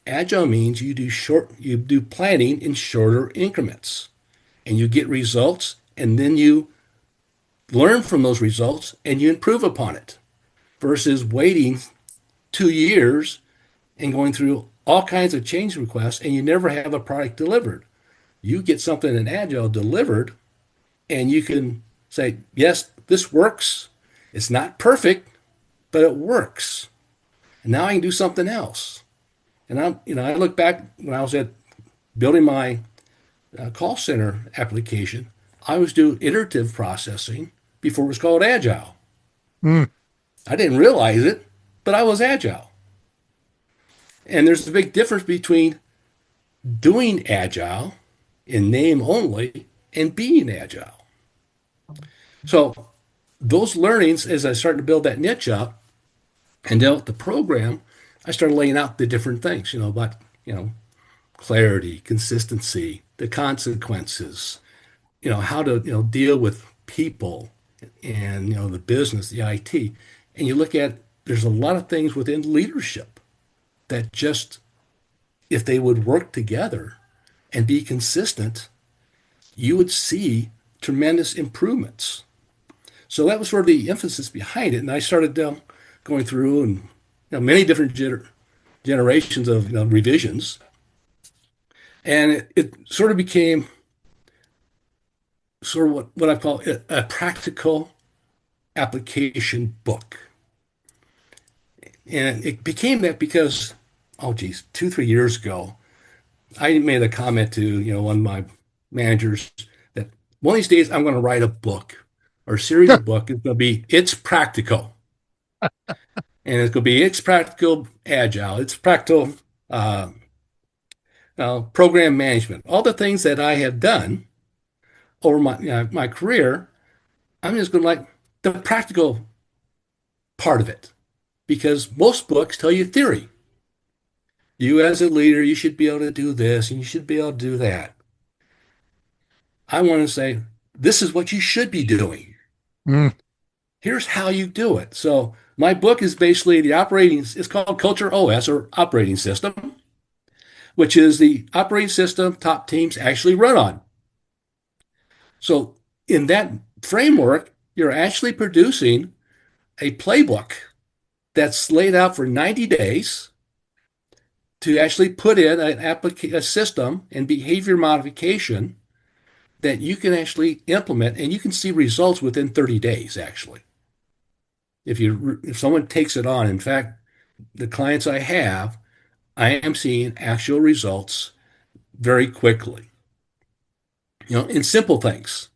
Agile means you do planning in shorter increments and you get results and then you learn from those results and you improve upon it versus waiting 2 years and going through all kinds of change requests and you never have a product delivered. You get something in agile delivered and you can say, yes, this works. It's not perfect, but it works. And now I can do something else. And I look back when I was at building my call center application, I was doing iterative processing before it was called agile. Mm. I didn't realize it, but I was agile. And there's a big difference between doing agile in name only and being agile. So those learnings, as I started to build that niche up and develop the program, I started laying out the different things, about, clarity, consistency, the consequences, how to, deal with people and, the business, the IT. And you look at, there's a lot of things within leadership that just, if they would work together and be consistent, you would see tremendous improvements. So that was sort of the emphasis behind it. And I started going through and many different generations of revisions. And it sort of became sort of what I call a practical application book. And it became that because, oh geez, 2, 3 years ago, I made a comment to, one of my managers that one of these days I'm going to write a book or a series of books. It's going to be It's Practical. And it's going to be It's Practical Agile. It's Practical Program Management. All the things that I have done over my career, I'm just going to like the practical part of it because most books tell you theory. You as a leader, you should be able to do this and you should be able to do that. I want to say, this is what you should be doing. Mm. Here's how you do it. So my book is basically it's called Culture OS or Operating System, which is the operating system top teams actually run on. So in that framework, you're actually producing a playbook that's laid out for 90 days to actually put in a system and behavior modification that you can actually implement and you can see results within 30 days actually. If someone takes it on, in fact, the clients I have, I am seeing actual results very quickly. In simple things,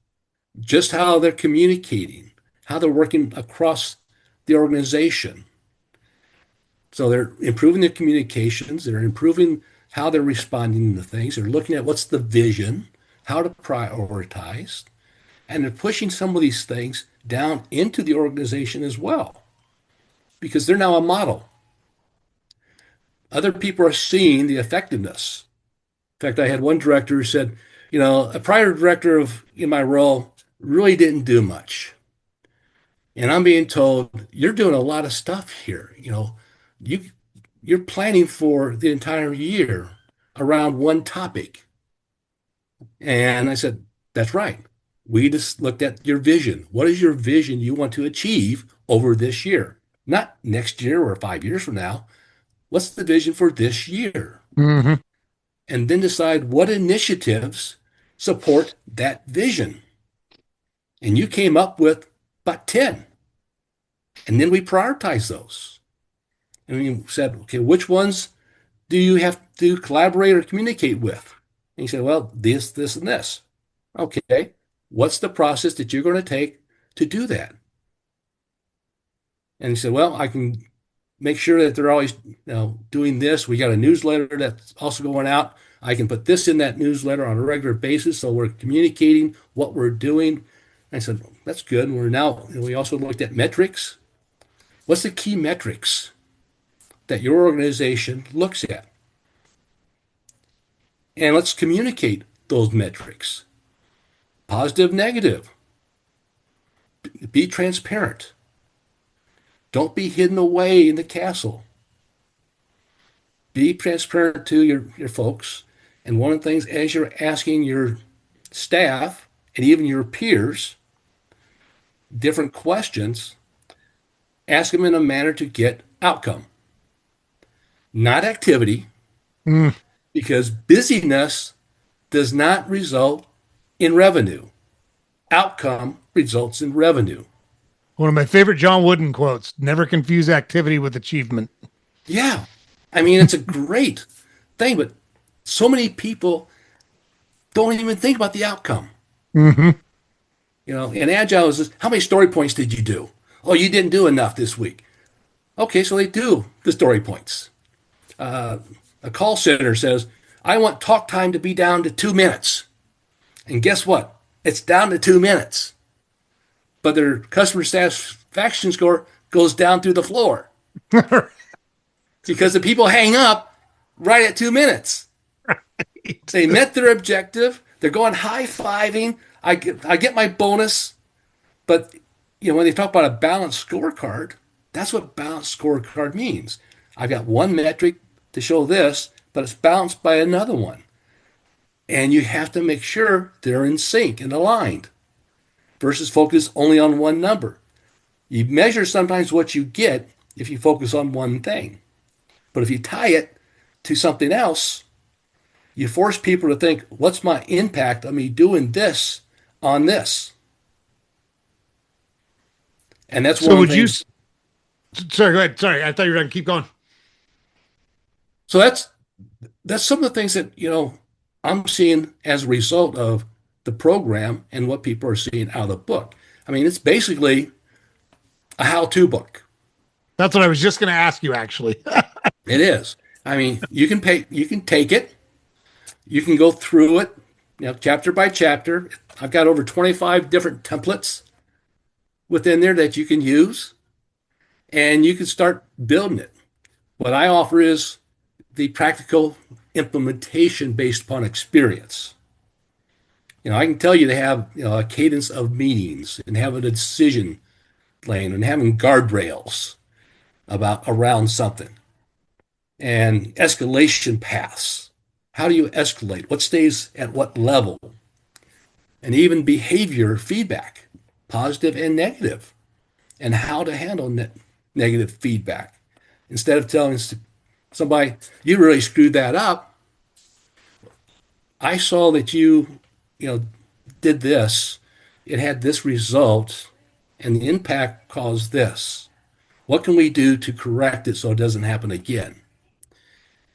just how they're communicating, how they're working across the organization. So they're improving their communications, they're improving how they're responding to things, they're looking at what's the vision, how to prioritize, and they're pushing some of these things down into the organization as well, because they're now a model. Other people are seeing the effectiveness. In fact, I had one director who said, a prior director in my role really didn't do much. And I'm being told, you're doing a lot of stuff here. You you're planning for the entire year around one topic. And I said, that's right. We just looked at your vision. What is your vision you want to achieve over this year? Not next year or 5 years from now. What's the vision for this year? Mm-hmm. And then decide what initiatives support that vision. And you came up with about 10. And then we prioritize those. And we said, okay, which ones do you have to collaborate or communicate with? And he said, well, this, and this. Okay, what's the process that you're going to take to do that? And he said, well, I can make sure that they're always doing this. We got a newsletter that's also going out. I can put this in that newsletter on a regular basis. So we're communicating what we're doing. I said, that's good. We also looked at metrics. What's the key metrics that your organization looks at? And let's communicate those metrics. Positive, negative. Be transparent. Don't be hidden away in the castle. Be transparent to your folks. And one of the things, as you're asking your staff and even your peers different questions, ask them in a manner to get outcome, not activity, Mm. because busyness does not result in revenue. outcome results in revenue. One of my favorite John Wooden quotes: "Never confuse activity with achievement." Yeah. I mean, it's a great thing, but so many people don't even think about the outcome. Hmm. And agile is just, how many story points did you do? Oh, you didn't do enough this week. Okay, so they do the story points. A call center says, I want talk time to be down to 2 minutes. And guess what? It's down to 2 minutes. But their customer satisfaction score goes down through the floor because the people hang up right at 2 minutes. They met their objective. They're going high fiving. I get my bonus. But when they talk about a balanced scorecard, that's what balanced scorecard means. I've got one metric to show this, but it's balanced by another one. And you have to make sure they're in sync and aligned versus focus only on one number. You measure sometimes what you get if you focus on one thing. But if you tie it to something else, you force people to think, what's my impact of me doing this on this? And that's So one of would the you? things. Sorry, go ahead. Sorry, I thought you were done. Keep going. So that's some of the things that I'm seeing as a result of the program and what people are seeing out of the book. I mean, it's basically a how-to book. That's what I was just going to ask you, actually. It is. I mean, you can take it, you can go through it, chapter by chapter. I've got over 25 different templates within there that you can use, and you can start building it. What I offer is the practical implementation based upon experience. I can tell you to have a cadence of meetings and have a decision lane and having guardrails about around something and escalation paths. How do you escalate? What stays at what level? And even behavior feedback, positive and negative, and how to handle negative feedback. Instead of telling somebody, you really screwed that up, I saw that you did this, it had this result, and the impact caused this. What can we do to correct it so it doesn't happen again?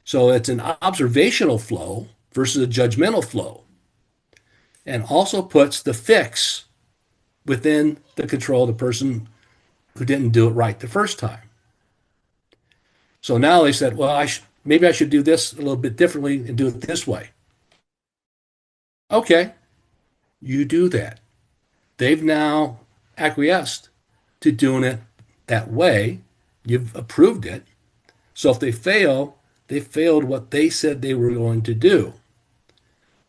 So it's an observational flow versus a judgmental flow, and also puts the fix within the control of the person who didn't do it right the first time. So now they said, well, maybe I should do this a little bit differently and do it this way. Okay, you do that. They've now acquiesced to doing it that way. You've approved it. So if they fail, they failed what they said they were going to do.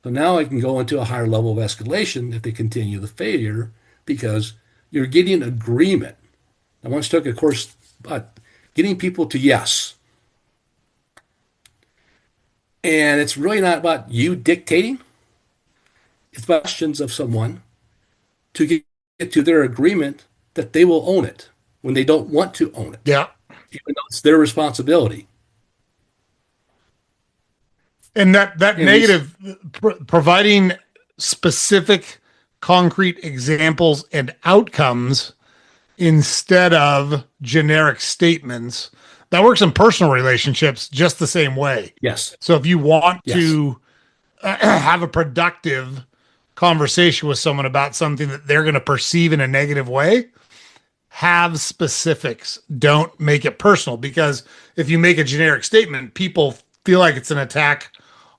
So now I can go into a higher level of escalation if they continue the failure because you're getting agreement. I once took a course about getting people to yes. And it's really not about you dictating. It's about questions of someone to get to their agreement that they will own it when they don't want to own it, Yeah. even though it's their responsibility. And that And these, negative providing specific concrete examples and outcomes instead of generic statements, that works in personal relationships just the same way. yes, So if you want yes, to have a productive conversation with someone about something that they're going to perceive in a negative way, have specifics. Don't make it personal, because if you make a generic statement, people feel like it's an attack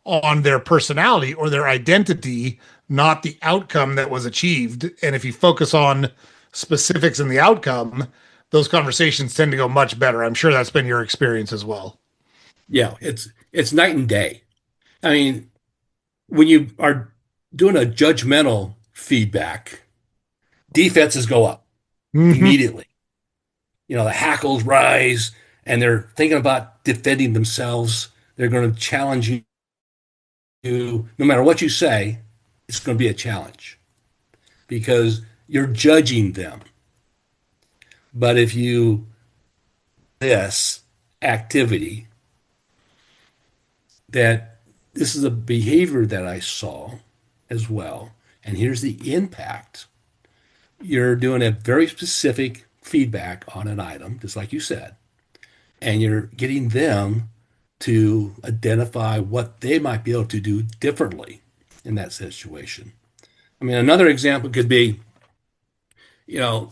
on their personality or their identity, not the outcome that was achieved. And if you focus on specifics in the outcome, those conversations tend to go much better. I'm sure that's been your experience as well. yeah, it's night and day. I mean, when you are doing a judgmental feedback, defenses go up Mm-hmm. immediately. The hackles rise and they're thinking about defending themselves. They're going to challenge you. No matter what you say, it's going to be a challenge because you're judging them. But if you this activity that this is a behavior that I saw as well, and here's the impact. You're doing a very specific feedback on an item, just like you said, and you're getting them to identify what they might be able to do differently in that situation. I mean, another example could be, you know,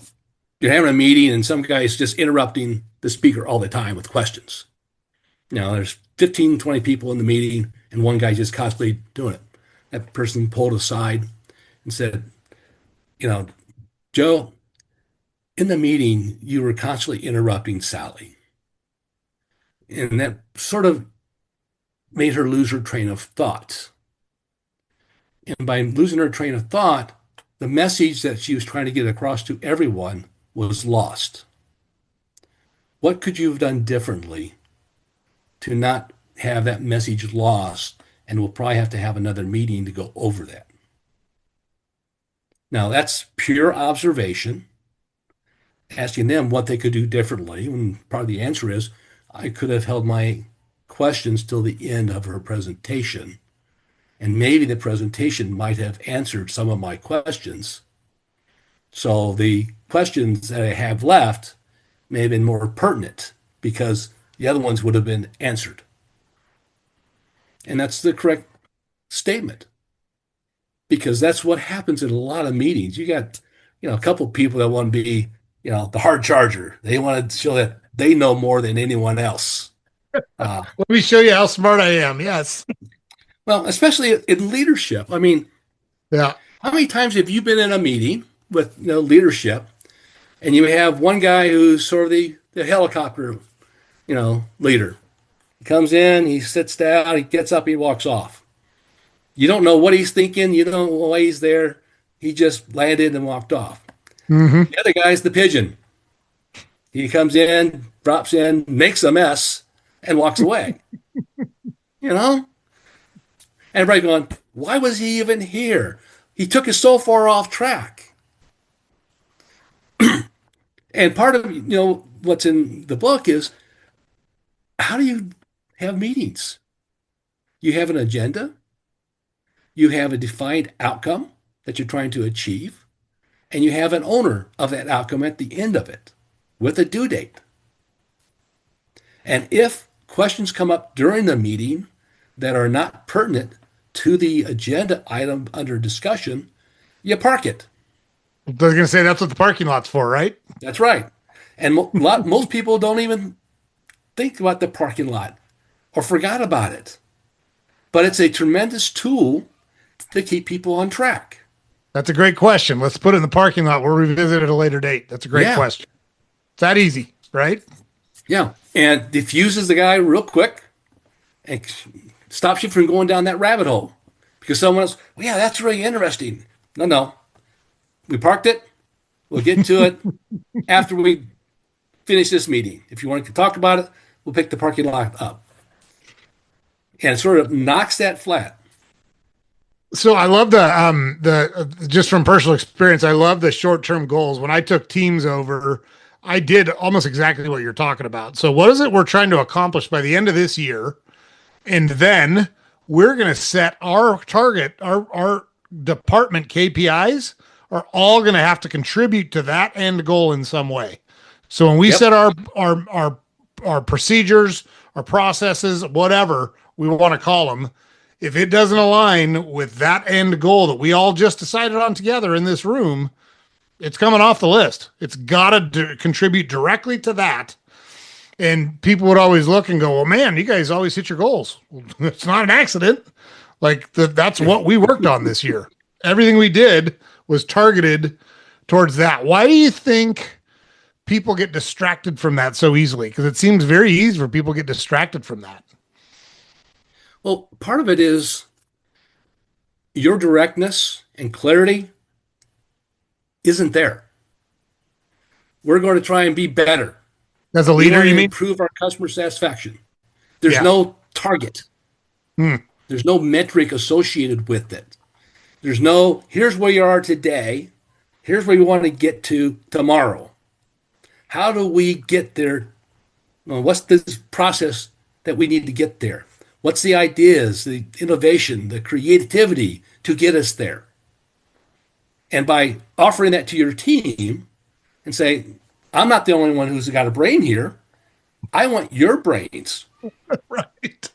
you're having a meeting and some guy's just interrupting the speaker all the time with questions. There's 15, 20 people in the meeting and one guy just constantly doing it. That person pulled aside and said, you know, Joe, in the meeting, you were constantly interrupting Sally. And that sort of made her lose her train of thought. And by losing her train of thought, the message that she was trying to get across to everyone was lost. What could you have done differently to not have that message lost? And we'll probably have to have another meeting to go over that. Now, that's pure observation, asking them what they could do differently. And part of the answer is I could have held my questions till the end of her presentation. And maybe the presentation might have answered some of my questions. So the questions that I have left may have been more pertinent because the other ones would have been answered. And that's the correct statement because that's what happens in a lot of meetings. You got, a couple of people that want to be, the hard charger. They want to show that they know more than anyone else. Let me show you how smart I am. Yes. Well, especially in leadership. I mean, Yeah. how many times have you been in a meeting with leadership and you have one guy who's sort of the helicopter, leader? He comes in, he sits down, he gets up, he walks off. You don't know what he's thinking. You don't know why he's there. He just landed and walked off. Mm-hmm. The other guy's the pigeon. He comes in, drops in, makes a mess, and walks away. And everybody going, why was he even here? He took us so far off track. And part of what's in the book is how do you have meetings? You have an agenda. You have a defined outcome that you're trying to achieve, and you have an owner of that outcome at the end of it with a due date. And if questions come up during the meeting that are not pertinent to the agenda item under discussion, you park it. I was going to say that's what the parking lot's for, right? That's right. And most people don't even think about the parking lot or forgot about it. But it's a tremendous tool to keep people on track. That's a great question. Let's put it in the parking lot. We'll revisit it at a later date. That's a great question. It's that easy, right? Yeah. And diffuses the guy real quick and stops you from going down that rabbit hole. Because someone else, well, yeah, that's really interesting. No. We parked it. We'll get to it after we finish this meeting. If you want to talk about it, we'll pick the parking lot up. And it sort of knocks that flat. So I love the just from personal experience, I love the short-term goals. When I took teams over, I did almost exactly what you're talking about. So what is it we're trying to accomplish by the end of this year? And then we're going to set our target, our department KPIs are all going to have to contribute to that end goal in some way. So when we set our procedures, our processes, whatever we want to call them, if it doesn't align with that end goal that we all just decided on together in this room, it's coming off the list. It's got to contribute directly to that. And people would always look and go, well, man, you guys always hit your goals. Well, it's not an accident. That's what we worked on this year. Everything we did was targeted towards that. Why do you think people get distracted from that so easily? Because it seems very easy for people to get distracted from that. Well, part of it is your directness and clarity isn't there. We're going to try and be better. As a leader, you mean? Improve our customer satisfaction. There's no target. There's no metric associated with it. There's no, here's where you are today. Here's where you want to get to tomorrow. How do we get there? What's this process that we need to get there? What's the ideas, the innovation, the creativity to get us there? And by offering that to your team and say, I'm not the only one who's got a brain here. I want your brains. Right.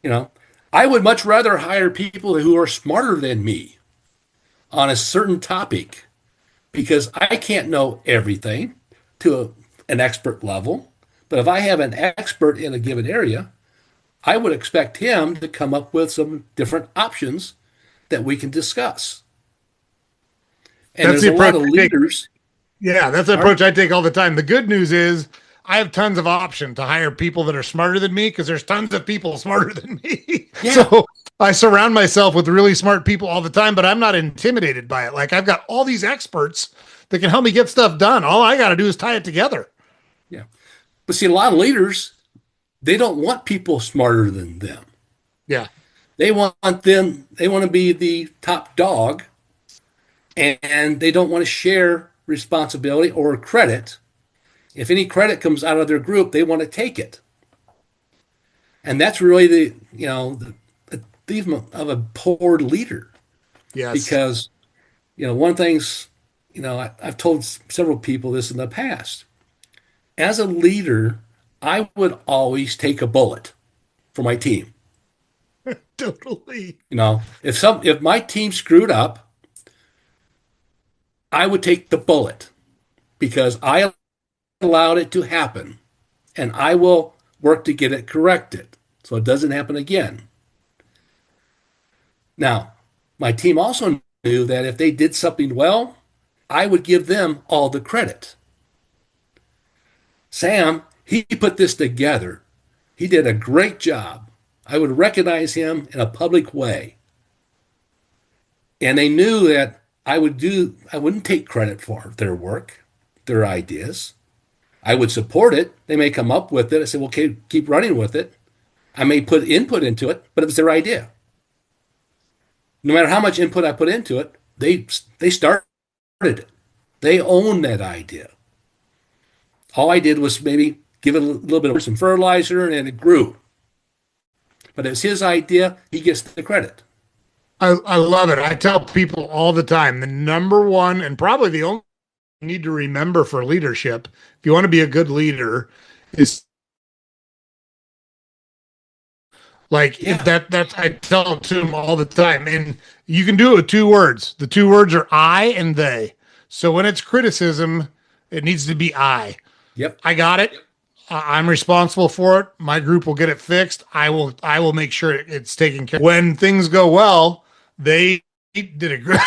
You know, I would much rather hire people who are smarter than me on a certain topic because I can't know everything to an expert level. But if I have an expert in a given area, I would expect him to come up with some different options that we can discuss. And That's there's the a lot approach of I take. leaders. Yeah, that's the Sorry? approach I take all the time. The good news is I have tons of option to hire people that are smarter than me because there's tons of people smarter than me. Yeah, So I surround myself with really smart people all the time, but I'm not intimidated by it. Like I've got all these experts that can help me get stuff done. All I got to do is tie it together. yeah. But see, a lot of leaders, they don't want people smarter than them. Yeah. They want them, they want to be the top dog, and they don't want to share responsibility or credit. If any credit comes out of their group, they want to take it. And that's really the thief of a poor leader. Yes. Because, one thing's, I've told several people this in the past. As a leader, I would always take a bullet for my team. Totally. If my team screwed up, I would take the bullet because I allowed it to happen, and I will work to get it corrected so it doesn't happen again. Now, my team also knew that if they did something well, I would give them all the credit. Sam, he put this together. He did a great job. I would recognize him in a public way. And they knew that I wouldn't take credit for their work, their ideas. I would support it. They may come up with it. I say, well, okay, keep running with it. I may put input into it, but it was their idea. No matter how much input I put into it, they started it. They own that idea. All I did was maybe give it a little bit of some fertilizer and it grew. But it's his idea. He gets the credit. I love it. I tell people all the time the number one and probably the only thing you need to remember for leadership, if you want to be a good leader, is like Yeah. that's I tell it to them all the time. And you can do it with two words. The two words are I and they. So when it's criticism, it needs to be I. Yep. I got it. I'm responsible for it. My group will get it fixed. I will make sure it's taken care of. When things go well, they did a great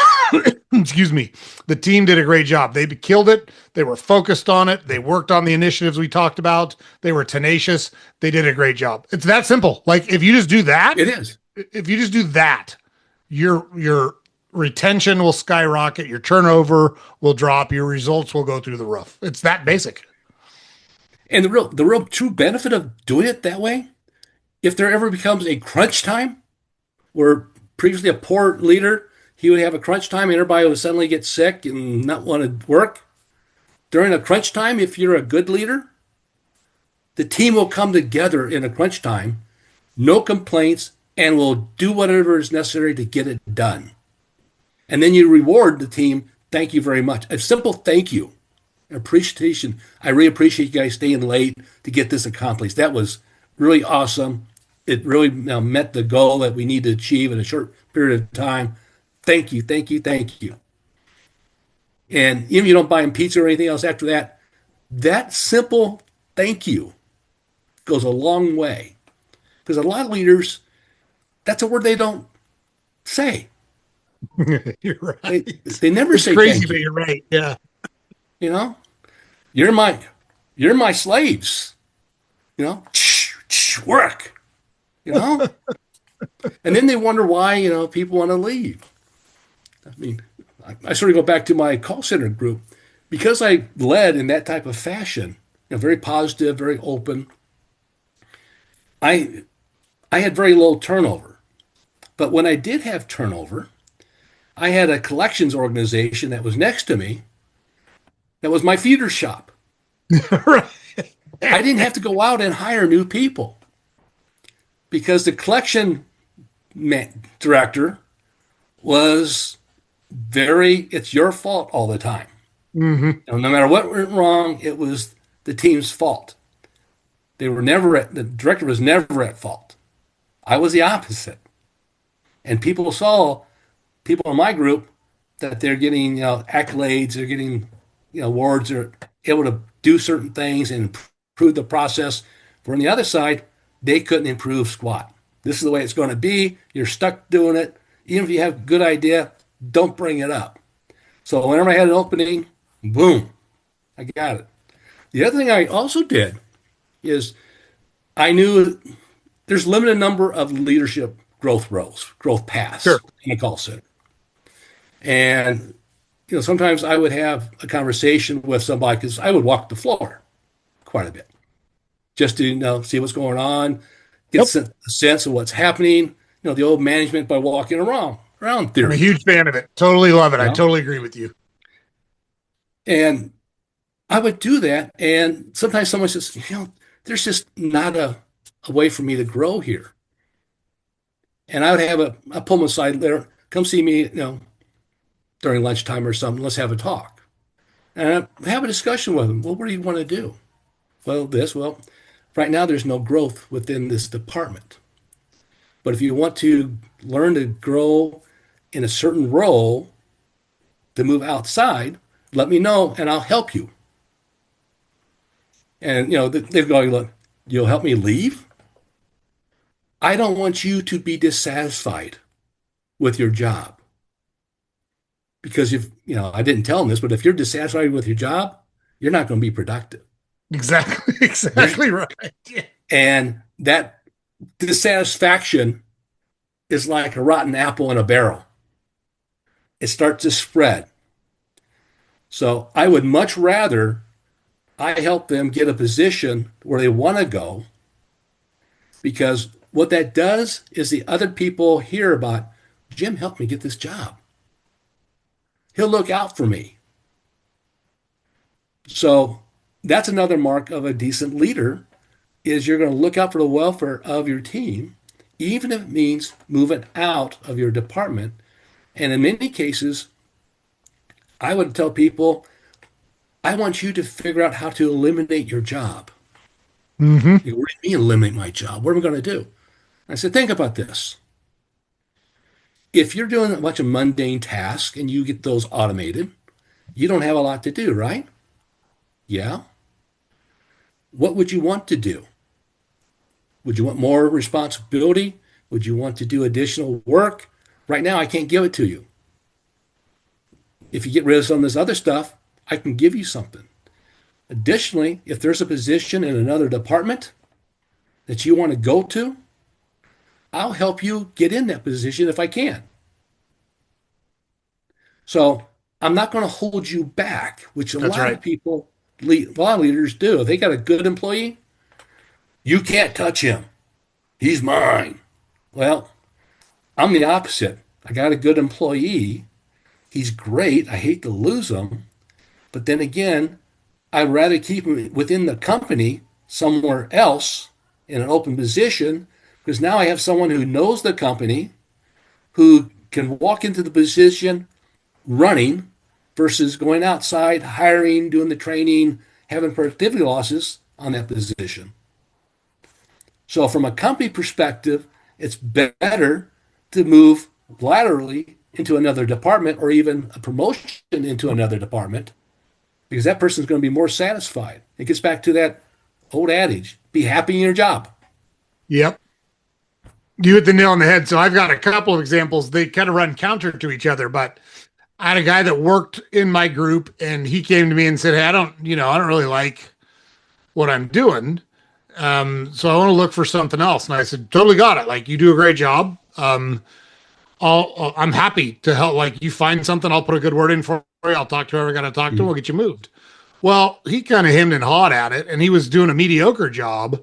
excuse me. The team did a great job. They killed it. They were focused on it. They worked on the initiatives we talked about. They were tenacious. They did a great job. It's that simple. Like if you just do that, It is. if you just do that, your retention will skyrocket, your turnover will drop, your results will go through the roof. It's that basic. And the real true benefit of doing it that way, if there ever becomes a crunch time where previously a poor leader, he would have a crunch time and everybody would suddenly get sick and not want to work. During a crunch time, if you're a good leader, the team will come together in a crunch time, no complaints, and will do whatever is necessary to get it done. And then you reward the team. Thank you very much. A simple thank you. Appreciation. I really appreciate you guys staying late to get this accomplished. That was really awesome. It really met the goal that we need to achieve in a short period of time. Thank you, thank you, thank you. And even if you don't buy them pizza or anything else after that, that simple thank you goes a long way. Because a lot of leaders, that's a word they don't say. You're right. They never It's say crazy, thank but you. you're right. Yeah. You know, you're my slaves. Work. You know, and then they wonder why people want to leave. I mean, I sort of go back to my call center group because I led in that type of fashion. Very positive, very open. I had very low turnover, but when I did have turnover, I had a collections organization that was next to me. That was my feeder shop. Right. I didn't have to go out and hire new people because the collection director was it's your fault all the time. Hmm. And no matter what went wrong, it was the team's fault. The director was never at fault. I was the opposite. And people in my group that they're getting, accolades, they're getting, awards, they're able to do certain things and improve the process. For on the other side, they couldn't improve squat. This is the way it's going to be. You're stuck doing it. Even if you have a good idea, don't bring it up. So whenever I had an opening, boom, I got it. The other thing I also did is I knew there's a limited number of leadership growth roles, growth paths Sure. in a call center. And sometimes I would have a conversation with somebody because I would walk the floor quite a bit just to see what's going on, get Yep. a sense of what's happening. The old management by walking around I'm a theory. huge fan of it. Totally love it. I Yeah. totally agree with you. And I would do that. And sometimes someone says, there's just not a way for me to grow here. And I would I pull them aside there, come see me, during lunchtime or something. Let's have a talk. And I have a discussion with them. Well, what do you want to do? Well, right now there's no growth within this department. But if you want to learn to grow in a certain role to move outside, let me know and I'll help you. And they've gone, look, you'll help me leave? I don't want you to be dissatisfied with your job. Because if, I didn't tell them this, but if you're dissatisfied with your job, you're not going to be productive. Exactly. Exactly right. Yeah. And that dissatisfaction is like a rotten apple in a barrel. It starts to spread. So I would much rather I help them get a position where they want to go, because what that does is the other people hear about, Jim helped me get this job. He'll look out for me. So that's another mark of a decent leader, is you're going to look out for the welfare of your team, even if it means moving out of your department. And in many cases, I would tell people, I want you to figure out how to eliminate your job. Hmm. What do you mean eliminate my job? What am I going to do? I said, think about this. If you're doing a bunch of mundane tasks and you get those automated, you don't have a lot to do, right? Yeah. What would you want to do? Would you want more responsibility? Would you want to do additional work? Right now, I can't give it to you. If you get rid of some of this other stuff, I can give you something. Additionally, if there's a position in another department that you want to go to, I'll help you get in that position if I can. So I'm not going to hold you back, which That's lot right. of people, a lot of leaders do. If they got a good employee, you can't touch him. He's mine. Well, I'm the opposite. I got a good employee. He's great. I hate to lose him. But then again, I'd rather keep him within the company somewhere else in an open position, because now I have someone who knows the company, who can walk into the position running versus going outside, hiring, doing the training, having productivity losses on that position. So from a company perspective, it's better to move laterally into another department or even a promotion into another department, because that person's going to be more satisfied. It gets back to that old adage, be happy in your job. Yep. You hit the nail on the head. So I've got a couple of examples. They kind of run counter to each other, but I had a guy that worked in my group and he came to me and said, hey, I don't really like what I'm doing. So I want to look for something else. And I said, totally got it. Like, you do a great job. I'm happy to help. Like, you find something, I'll put a good word in for you. I'll talk to whoever I got to talk to. We'll get you moved. Well, he kind of hemmed and hawed at it, and he was doing a mediocre job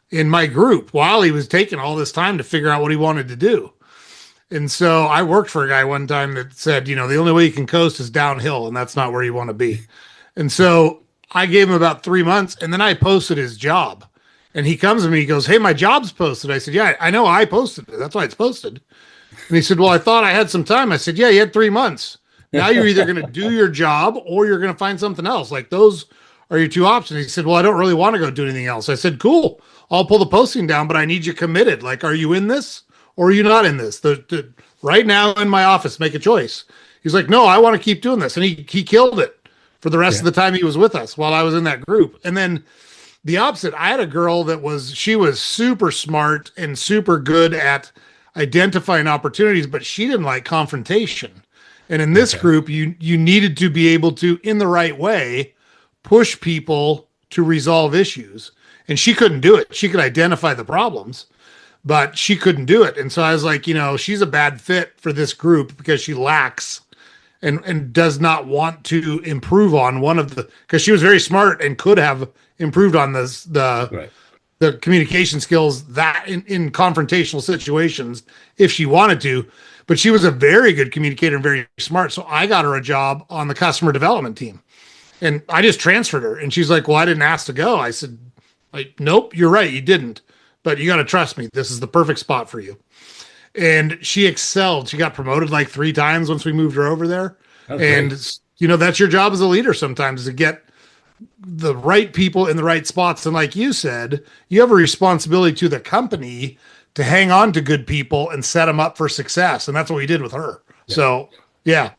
in my group while he was taking all this time to figure out what he wanted to do. And so I worked for a guy one time that said, the only way you can coast is downhill, and that's not where you want to be. And so I gave him about 3 months, and then I posted his job. And he comes to me, he goes, hey, my job's posted. I said, yeah, I know I posted it. That's why it's posted. And he said, well, I thought I had some time. I said, yeah, you had 3 months. Now you're either going to do your job or you're going to find something else. Like those are your two options. He said, well, I don't really want to go do anything else. I said, cool. I'll pull the posting down, but I need you committed. Like, are you in this or are you not in this? Right now in my office, make a choice. He's like, no, I want to keep doing this. And he killed it for the rest Yeah. of the time he was with us while I was in that group. And then the opposite, I had a girl that she was super smart and super good at identifying opportunities, but she didn't like confrontation. And in this Okay. group, you needed to be able to, in the right way, push people to resolve issues. And she couldn't do it. She could identify the problems, but she couldn't do it. And so I was like, she's a bad fit for this group because she lacks and does not want to improve on one of the, because she was very smart and could have improved on Right. the communication skills that in confrontational situations if she wanted to, but she was a very good communicator and very smart. So I got her a job on the customer development team and I just transferred her. And she's like, well, I didn't ask to go. I said, nope, you're right. You didn't, but you got to trust me. This is the perfect spot for you. And she excelled. She got promoted like 3 times once we moved her over there. Oh, And, great. that's your job as a leader sometimes, is to get the right people in the right spots. And like you said, you have a responsibility to the company to hang on to good people and set them up for success. And that's what we did with her. Yeah. So, yeah.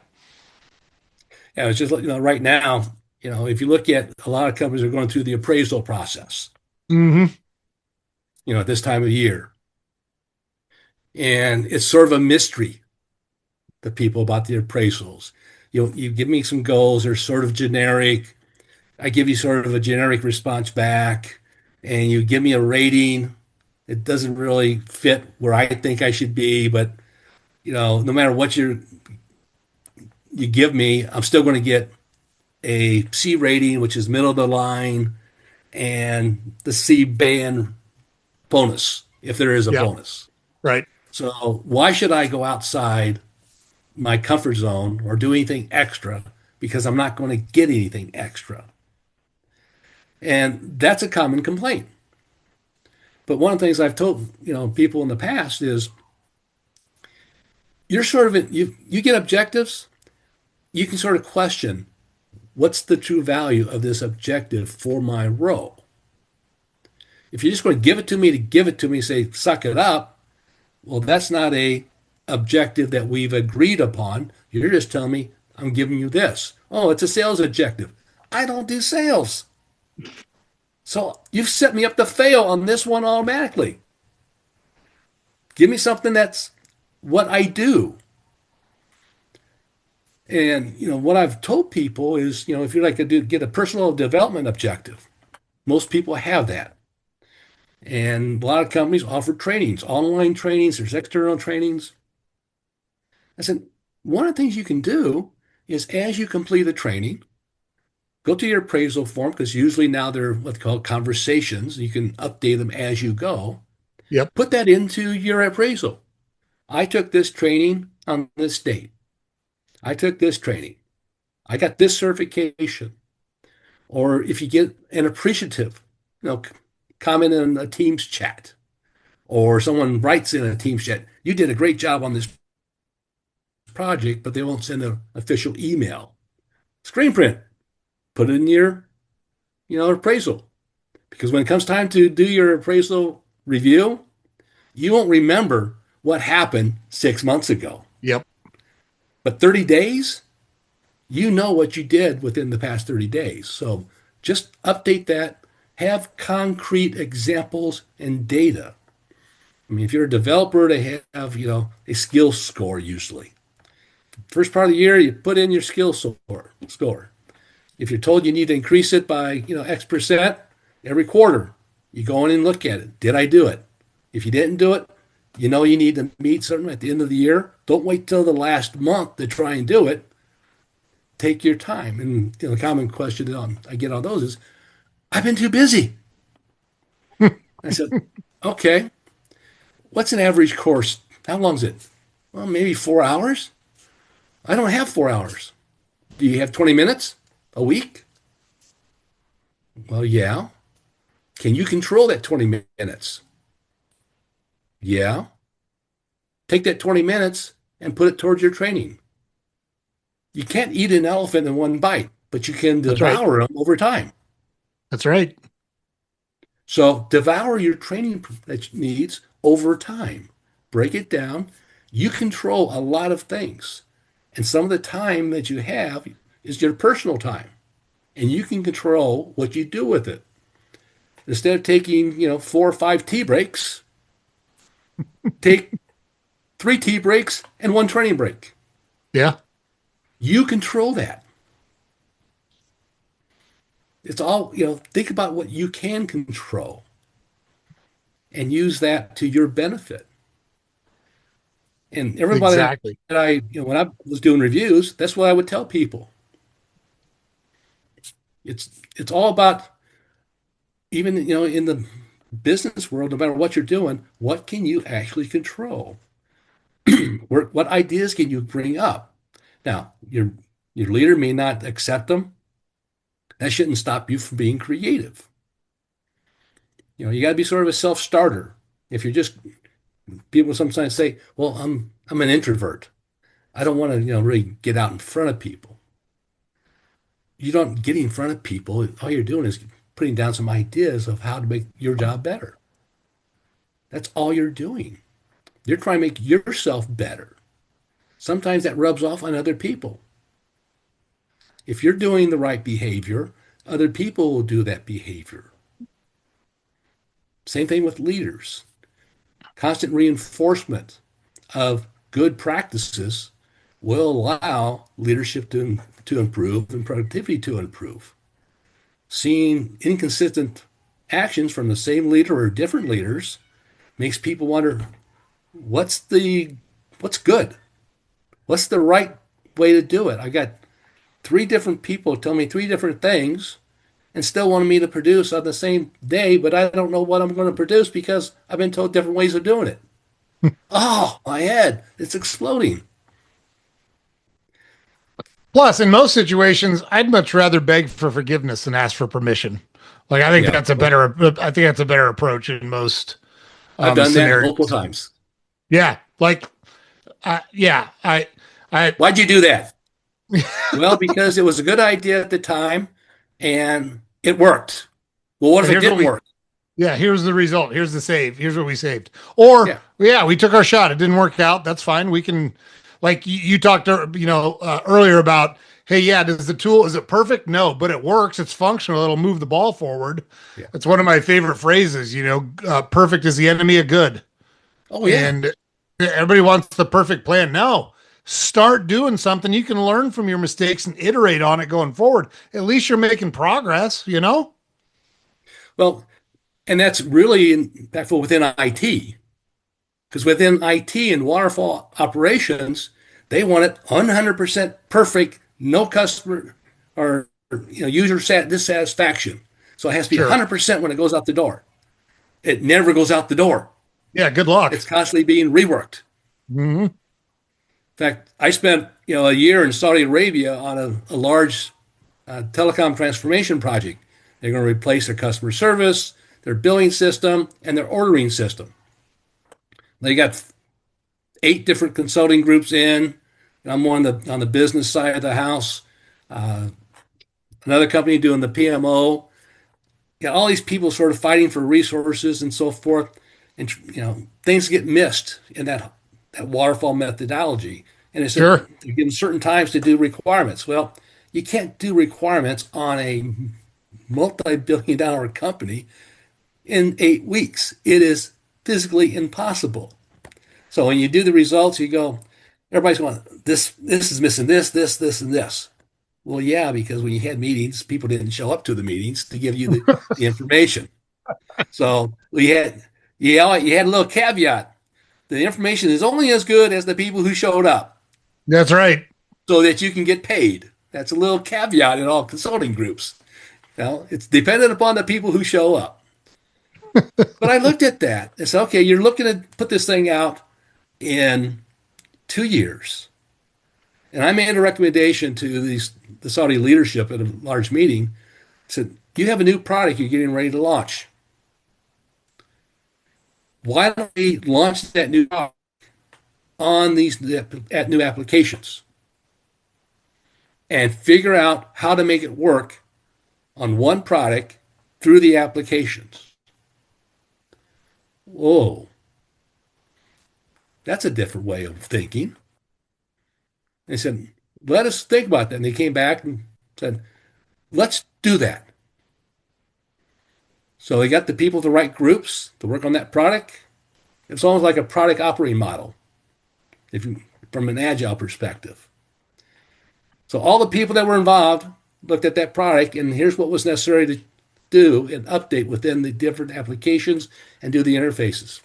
Yeah. It's just, right now, if you look at a lot of companies are going through the appraisal process, Mm-hmm. at this time of year. And it's sort of a mystery to people about the appraisals. You give me some goals, they're sort of generic. I give you sort of a generic response back, and you give me a rating. It doesn't really fit where I think I should be, but no matter what you give me, I'm still going to get a C rating, which is middle of the line, and the C band bonus, if there is a Yeah. bonus. Right. So why should I go outside my comfort zone or do anything extra because I'm not going to get anything extra? And that's a common complaint. But one of the things I've told people in the past is you're sort of you get objectives, you can sort of question what's the true value of this objective for my role. If you're just going to give it to me, say suck it up, well, that's not a objective that we've agreed upon. You're just telling me I'm giving you this. Oh, it's a sales objective. I don't do sales. So you've set me up to fail on this one automatically. Give me something that's what I do. And what I've told people is, if you're like get a personal development objective, most people have that. And a lot of companies offer trainings, online trainings, there's external trainings. I said, one of the things you can do is as you complete a training, go to your appraisal form, because usually now they're what's called conversations. You can update them as you go. Yep. Put that into your appraisal. I took this training on this date. I took this training. I got this certification. Or if you get an appreciative, comment in a Teams chat, or someone writes in a Teams chat, you did a great job on this project, but they won't send an official email. Screen print, put it in your, appraisal. Because when it comes time to do your appraisal review, you won't remember what happened 6 months ago. Yep. But 30 days, you know what you did within the past 30 days. So just update that, have concrete examples and data. I mean, if you're a developer, they have, a skill score usually. First part of the year, you put in your skill score. If you're told you need to increase it by, X%, every quarter, you go in and look at it. Did I do it? If you didn't do it, you need to meet something at the end of the year. Don't wait till the last month to try and do it. Take your time. And the common question I get on those is, I've been too busy. I said, okay, what's an average course? How long is it? Well, maybe 4 hours. I don't have 4 hours. Do you have 20 minutes a week? Well, yeah. Can you control that 20 minutes? Yeah. Take that 20 minutes and put it towards your training. You can't eat an elephant in one bite, but you can That's right. devour them over time. That's right. So devour your training needs over time. Break it down. You control a lot of things. And some of the time that you have is your personal time. And you can control what you do with it. Instead of taking, 4 or 5 tea breaks, take 3 tea breaks and 1 training break. Yeah. You control that. It's all, think about what you can control and use that to your benefit. And everybody Exactly. that when I was doing reviews, that's what I would tell people. It's all about, even, in the business world, no matter what you're doing, what can you actually control? What ideas can you bring up? Now, your leader may not accept them. That shouldn't stop you from being creative. You got to be sort of a self-starter. If you're just People sometimes say, "Well, I'm an introvert. I don't want to, really get out in front of people." You don't get in front of people. All you're doing is putting down some ideas of how to make your job better. That's all you're doing. You're trying to make yourself better. Sometimes that rubs off on other people. If you're doing the right behavior, other people will do that behavior. Same thing with leaders. Constant reinforcement of good practices will allow leadership to improve and productivity to improve. Seeing inconsistent actions from the same leader or different leaders makes people wonder, what's good? What's the right way to do it? I got 3 different people tell me 3 different things and still wanting me to produce on the same day, but I don't know what I'm going to produce because I've been told different ways of doing it. Oh, my head, it's exploding. Plus, in most situations, I'd much rather beg for forgiveness than ask for permission. Like I think Yeah, that's a well, better I think that's a better approach in most I've done that multiple scenarios. times. Yeah. Like yeah, I Why'd you do that? Well, because it was a good idea at the time and it worked. Well, what if it here's what didn't we work? yeah, here's the result. Here's the save. Here's what we saved. Or Yeah. yeah, we took our shot. It didn't work out. That's fine. We can like you talked earlier about, hey, yeah, does the tool is it perfect? No, but it works. It's functional. It'll move the ball forward. Yeah. It's one of my favorite phrases, perfect is the enemy of good. Oh, yeah. And everybody wants the perfect plan. No. Start doing something you can learn from your mistakes and iterate on it going forward. At least you're making progress. Well, and that's really impactful within IT because within IT and waterfall operations, they want it 100% perfect, no customer or user dissatisfaction. So it has to be Sure. 100% when it goes out the door. It never goes out the door. Yeah, good luck. It's constantly being reworked. Hmm. In fact, I spent a year in Saudi Arabia on a large telecom transformation project. They're going to replace their customer service, their billing system, and their ordering system. They got 8 different consulting groups in. I'm on the business side of the house. Uh, Another company doing the PMO. Got all these people sort of fighting for resources and so forth, and things get missed in that waterfall methodology. And it's Sure. they're given certain times to do requirements. Well, you can't do requirements on a multi-billion-dollar company in 8 weeks. It is physically impossible. So when you do the results, you go, everybody's going, this is missing this, and this. Well, yeah, because when you had meetings, people didn't show up to the meetings to give you the information. So you had a little caveat. The information is only as good as the people who showed up That's right. so that you can get paid. That's a little caveat in all consulting groups. Now, it's dependent upon the people who show up. But I looked at that and said, okay, you're looking to put this thing out in 2 years. And I made a recommendation to the Saudi leadership at a large meeting. I said, you have a new product you're getting ready to launch. Why don't we launch that new product on these new applications? and figure out how to make it work on one product through the applications. Whoa, that's a different way of thinking. They said, let us think about that. And they came back and said, let's do that. So they got the people to write groups to work on that product. It's almost like a product operating model, if you, from an agile perspective. So all the people that were involved looked at that product, and here's what was necessary to do and update within the different applications and do the interfaces.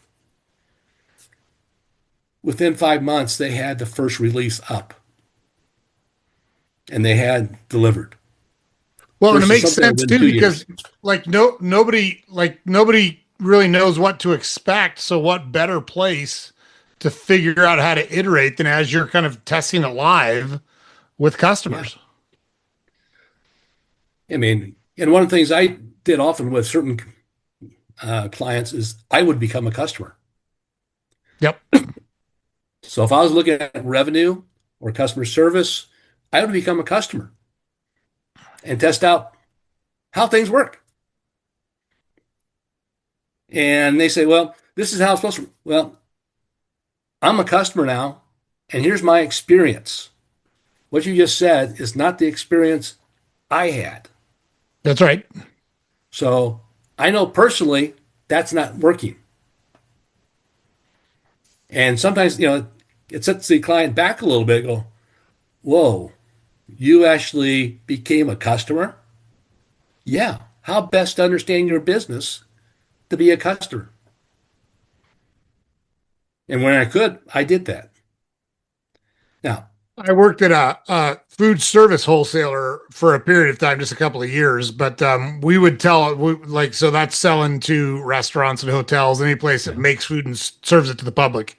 Within 5 months, they had the first release up, and they had delivered. Well, and it Versus makes something sense within too 2 years. because nobody really knows what to expect. So what better place to figure out how to iterate than as you're kind of testing it live with Yeah. customers? I mean, and one of the things I did often with certain clients is I would become a customer. Yep. So if I was looking at revenue or customer service, I would become a customer and test out how things work. And they say, well, this is how it's supposed to. Well, I'm a customer now, and here's my experience. What you just said is not the experience I had. That's right. So I know personally that's not working. And sometimes, it sets the client back a little bit, go, whoa, you actually became a customer? Yeah. How best to understand your business to be a customer? And when I could, I did that. Now, I worked at a food service wholesaler for a period of time, just a couple of years. But we would so that's selling to restaurants and hotels, any place that yeah, makes food and serves it to the public.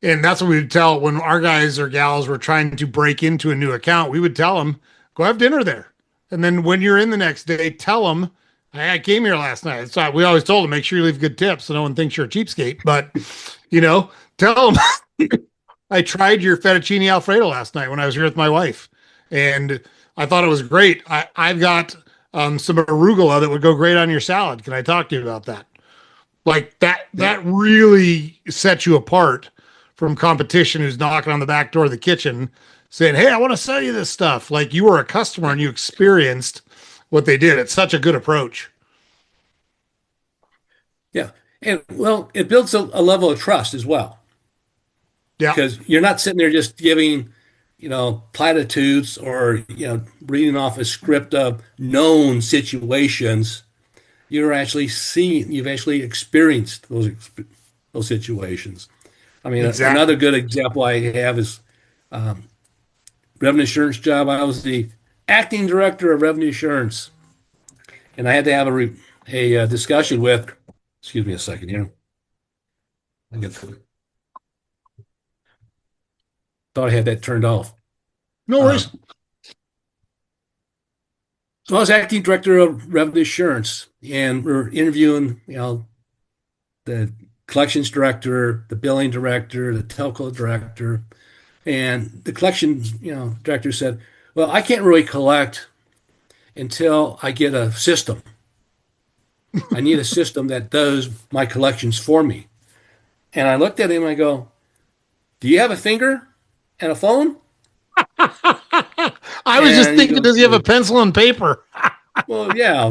And that's what we would tell when our guys or gals were trying to break into a new account. We would tell them, go have dinner there. And then when you're in the next day, tell them, I came here last night. So we always told them, make sure you leave good tips so no one thinks you're a cheapskate. But, tell them, I tried your fettuccine Alfredo last night when I was here with my wife. And I thought it was great. I've got some arugula that would go great on your salad. Can I talk to you about that? Like yeah, that really sets you apart from competition who's knocking on the back door of the kitchen saying, hey, I want to sell you this stuff. Like you were a customer and you experienced what they did. It's such a good approach. yeah. And well, it builds a level of trust as well Yeah, because you're not sitting there just giving, platitudes or, reading off a script of known situations. You've actually experienced those situations. I mean, another exactly. good example I have is revenue assurance job. I was the acting director of revenue assurance, and I had to have a discussion with. Excuse me a second here. I get, thought I had that turned off. No worries. So I was acting director of revenue assurance, and we're interviewing, the collections director, the billing director, the telco director, and the collections, director said, "Well, I can't really collect until I get a system. I need a system that does my collections for me." And I looked at him and I go, "Do you have a finger and a phone?" I was just And he thinking, goes, does he have a pencil and paper? "Well, yeah."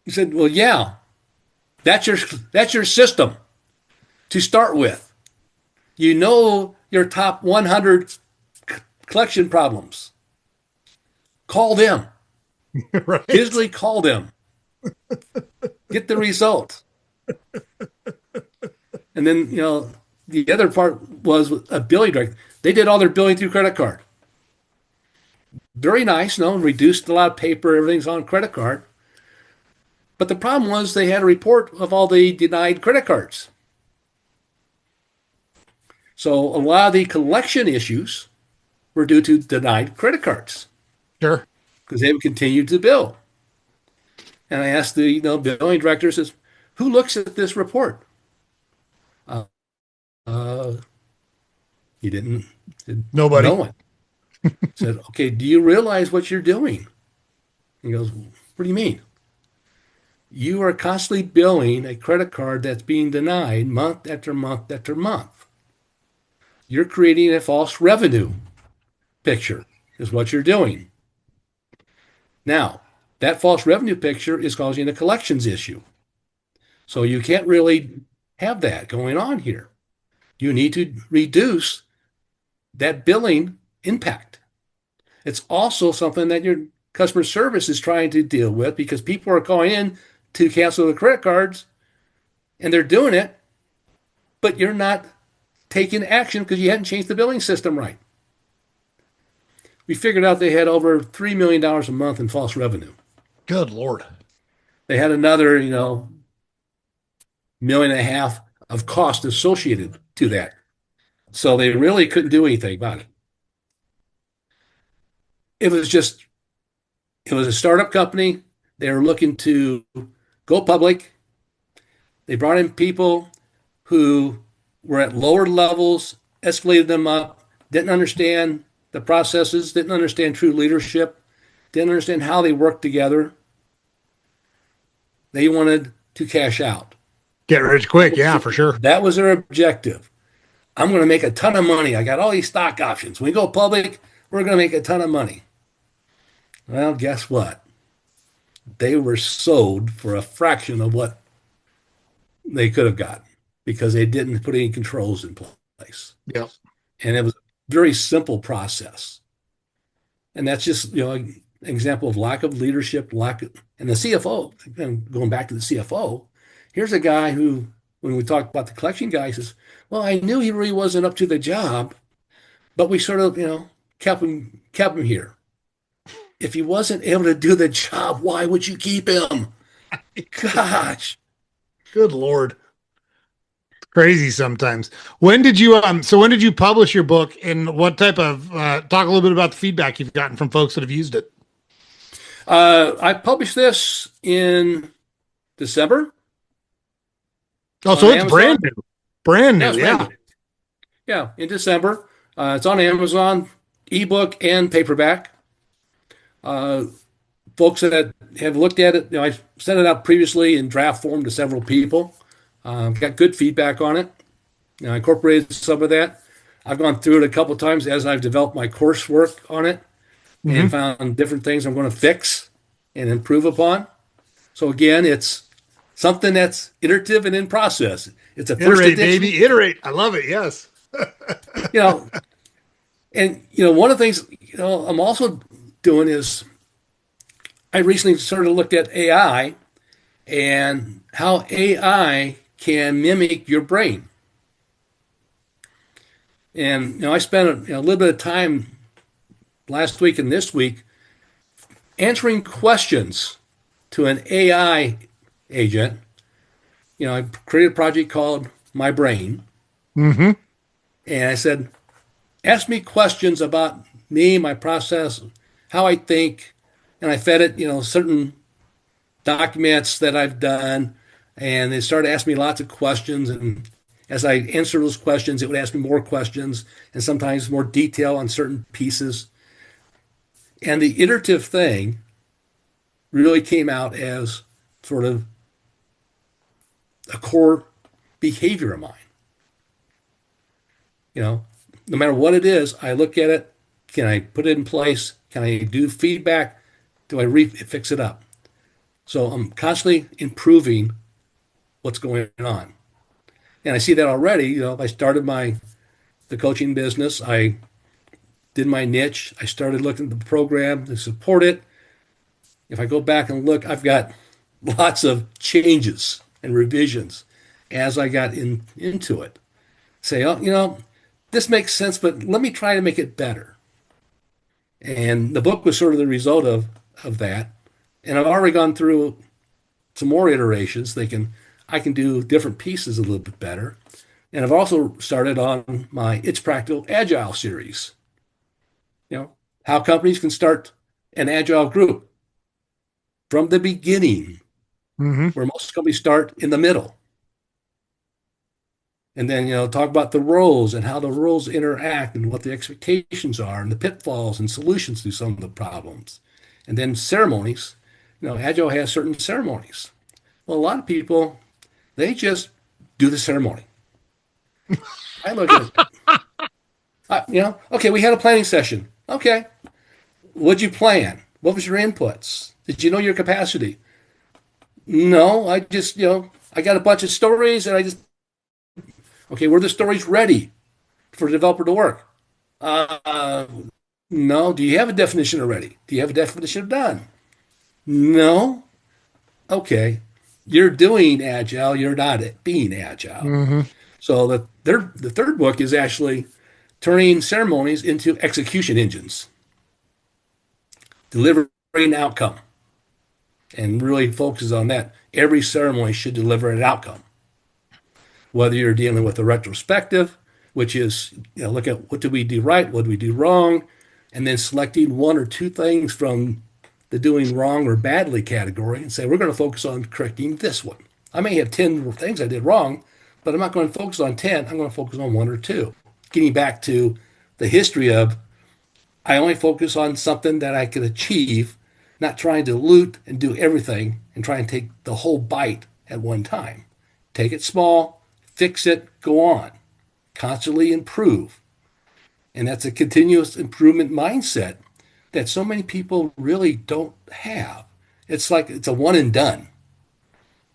He said, "Well, yeah, that's your system to start with. You know your top 100 collection problems. Call them. Right. Physically call them. Get the result." And then, the other part was a billing director. They did all their billing through credit card. Very nice, reduced a lot of paper, everything's on credit card. But the problem was they had a report of all the denied credit cards. So a lot of the collection issues were due to denied credit cards Sure. because they would continue to bill. And I asked the billing director, says, who looks at this report? Uh, he didn't. No Nobody. one. Said, okay, do you realize what you're doing? He goes, what do you mean? You are constantly billing a credit card that's being denied month after month after month. You're creating a false revenue picture, is what you're doing. Now, that false revenue picture is causing a collections issue. So you can't really have that going on here. You need to reduce that billing impact. It's also something that your customer service is trying to deal with because people are calling in to cancel the credit cards and they're doing it, but you're not taking action because you hadn't changed the billing system right. We figured out they had over $3 million a month in false revenue. Good Lord. They had another, million and a half of cost associated to that. So they really couldn't do anything about it. It was just, it was a startup company. They were looking to go public. They brought in people who were at lower levels, escalated them up, didn't understand the processes, didn't understand true leadership, didn't understand how they worked together. They wanted to cash out. Get rich quick. Yeah, for sure. That was their objective. I'm going to make a ton of money. I got all these stock options. When we go public, we're going to make a ton of money. Well, guess what? They were sold for a fraction of what they could have gotten because they didn't put any controls in place. Yep. And it was a very simple process. And that's just, an example of lack of leadership, and the CFO, and going back to the CFO, here's a guy who, when we talked about the collection guy, he says, well, I knew he really wasn't up to the job, but we sort of, kept him here. If he wasn't able to do the job, why would you keep him? Gosh. Good Lord. Crazy sometimes. When did you publish your book, and what type of talk a little bit about the feedback you've gotten from folks that have used it? I published this in December. Oh, so it's Amazon. brand new. Yeah, Yeah. brand new. Yeah, in December. It's on Amazon, ebook and paperback. Folks that have looked at it, I sent it out previously in draft form to several people. Got good feedback on it. I incorporated some of that. I've gone through it a couple of times as I've developed my coursework on it and found different things I'm going to fix and improve upon. So again, it's something that's iterative and in process. It's a first Iterate, edition, baby. Iterate. I love it. Yes. and one of the things I'm also doing is I recently sort of looked at AI and how AI can mimic your brain. And I spent a little bit of time last week and this week answering questions to an AI agent. I created a project called My Brain, Mm-hmm. and I said, ask me questions about me, my process, how I think, and I fed it, certain documents that I've done, and it started asking me lots of questions. And as I answered those questions, it would ask me more questions and sometimes more detail on certain pieces. And the iterative thing really came out as sort of a core behavior of mine. No matter what it is, I look at it. Can I put it in place? Can I do feedback? Do I fix it up? So I'm constantly improving what's going on. And I see that already. I started the coaching business. I did my niche. I started looking at the program to support it. If I go back and look, I've got lots of changes and revisions as I got into it. Say, this makes sense, but let me try to make it better. And the book was sort of the result of that. And I've already gone through some more iterations, thinking I can do different pieces a little bit better. And I've also started on my It's Practical Agile series. How companies can start an agile group from the beginning, Mm-hmm. where most companies start in the middle. And then, talk about the roles and how the roles interact and what the expectations are and the pitfalls and solutions to some of the problems. And then ceremonies. Agile has certain ceremonies. Well, a lot of people, they just do the ceremony. I look at it, okay, we had a planning session. Okay, what'd you plan? What was your inputs? Did you know your capacity? No, I just, I got a bunch of stories and okay, were the stories ready for the developer to work? Uh, no. Do you have a definition already? Do you have a definition of done? No. Okay. You're doing agile. You're not being agile. Hmm. So the third book is actually turning ceremonies into execution engines, delivering outcome, and really focuses on that. Every ceremony should deliver an outcome. Whether you're dealing with a retrospective, which is look at what did we do right, what did we do wrong, and then selecting one or two things from the doing wrong or badly category and say we're going to focus on correcting this one. I may have 10 things I did wrong, but I'm not going to focus on 10. I'm going to focus on one or two. Getting back to the history of I only focus on something that I can achieve, not trying to loot and do everything and try and take the whole bite at one time. Take it small, fix it, go on, constantly improve. And that's a continuous improvement mindset that so many people really don't have. It's like it's a one and done.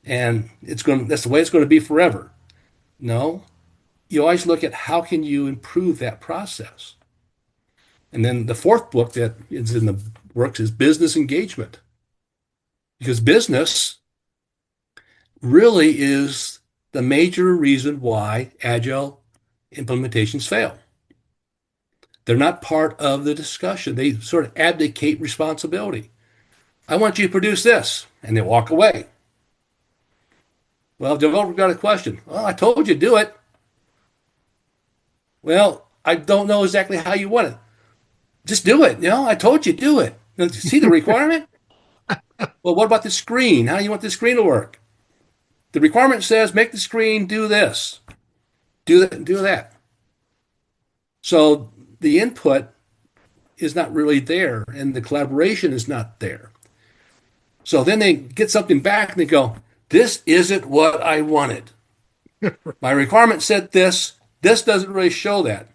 And that's the way it's going to be forever. No, you always look at how can you improve that process. And then the fourth book that is in the works is business engagement. Because business really is the major reason why agile implementations fail. They're not part of the discussion. They sort of abdicate responsibility. I want you to produce this, and they walk away. Well, developer got a question. Well, I told you to do it. Well, I don't know exactly how you want it. Just do it. I told you to do it. See the requirement? Well, what about the screen? How do you want the screen to work? The requirement says make the screen do this, do that, do that. So the input is not really there, and the collaboration is not there. So then they get something back and they go, this isn't what I wanted. My requirement said this. This doesn't really show that.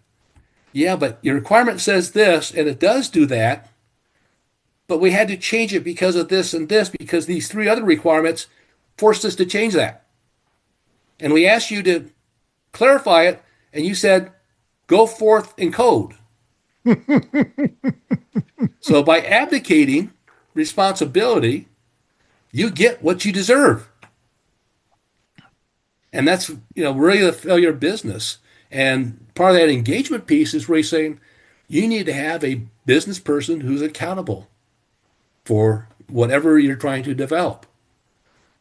Yeah, but your requirement says this, and it does do that. But we had to change it because of this and this, because these three other requirements forced us to change that. And we asked you to clarify it, and you said, go forth and code. So by abdicating responsibility, you get what you deserve. And that's, really the failure of business. And part of that engagement piece is really saying you need to have a business person who's accountable for whatever you're trying to develop,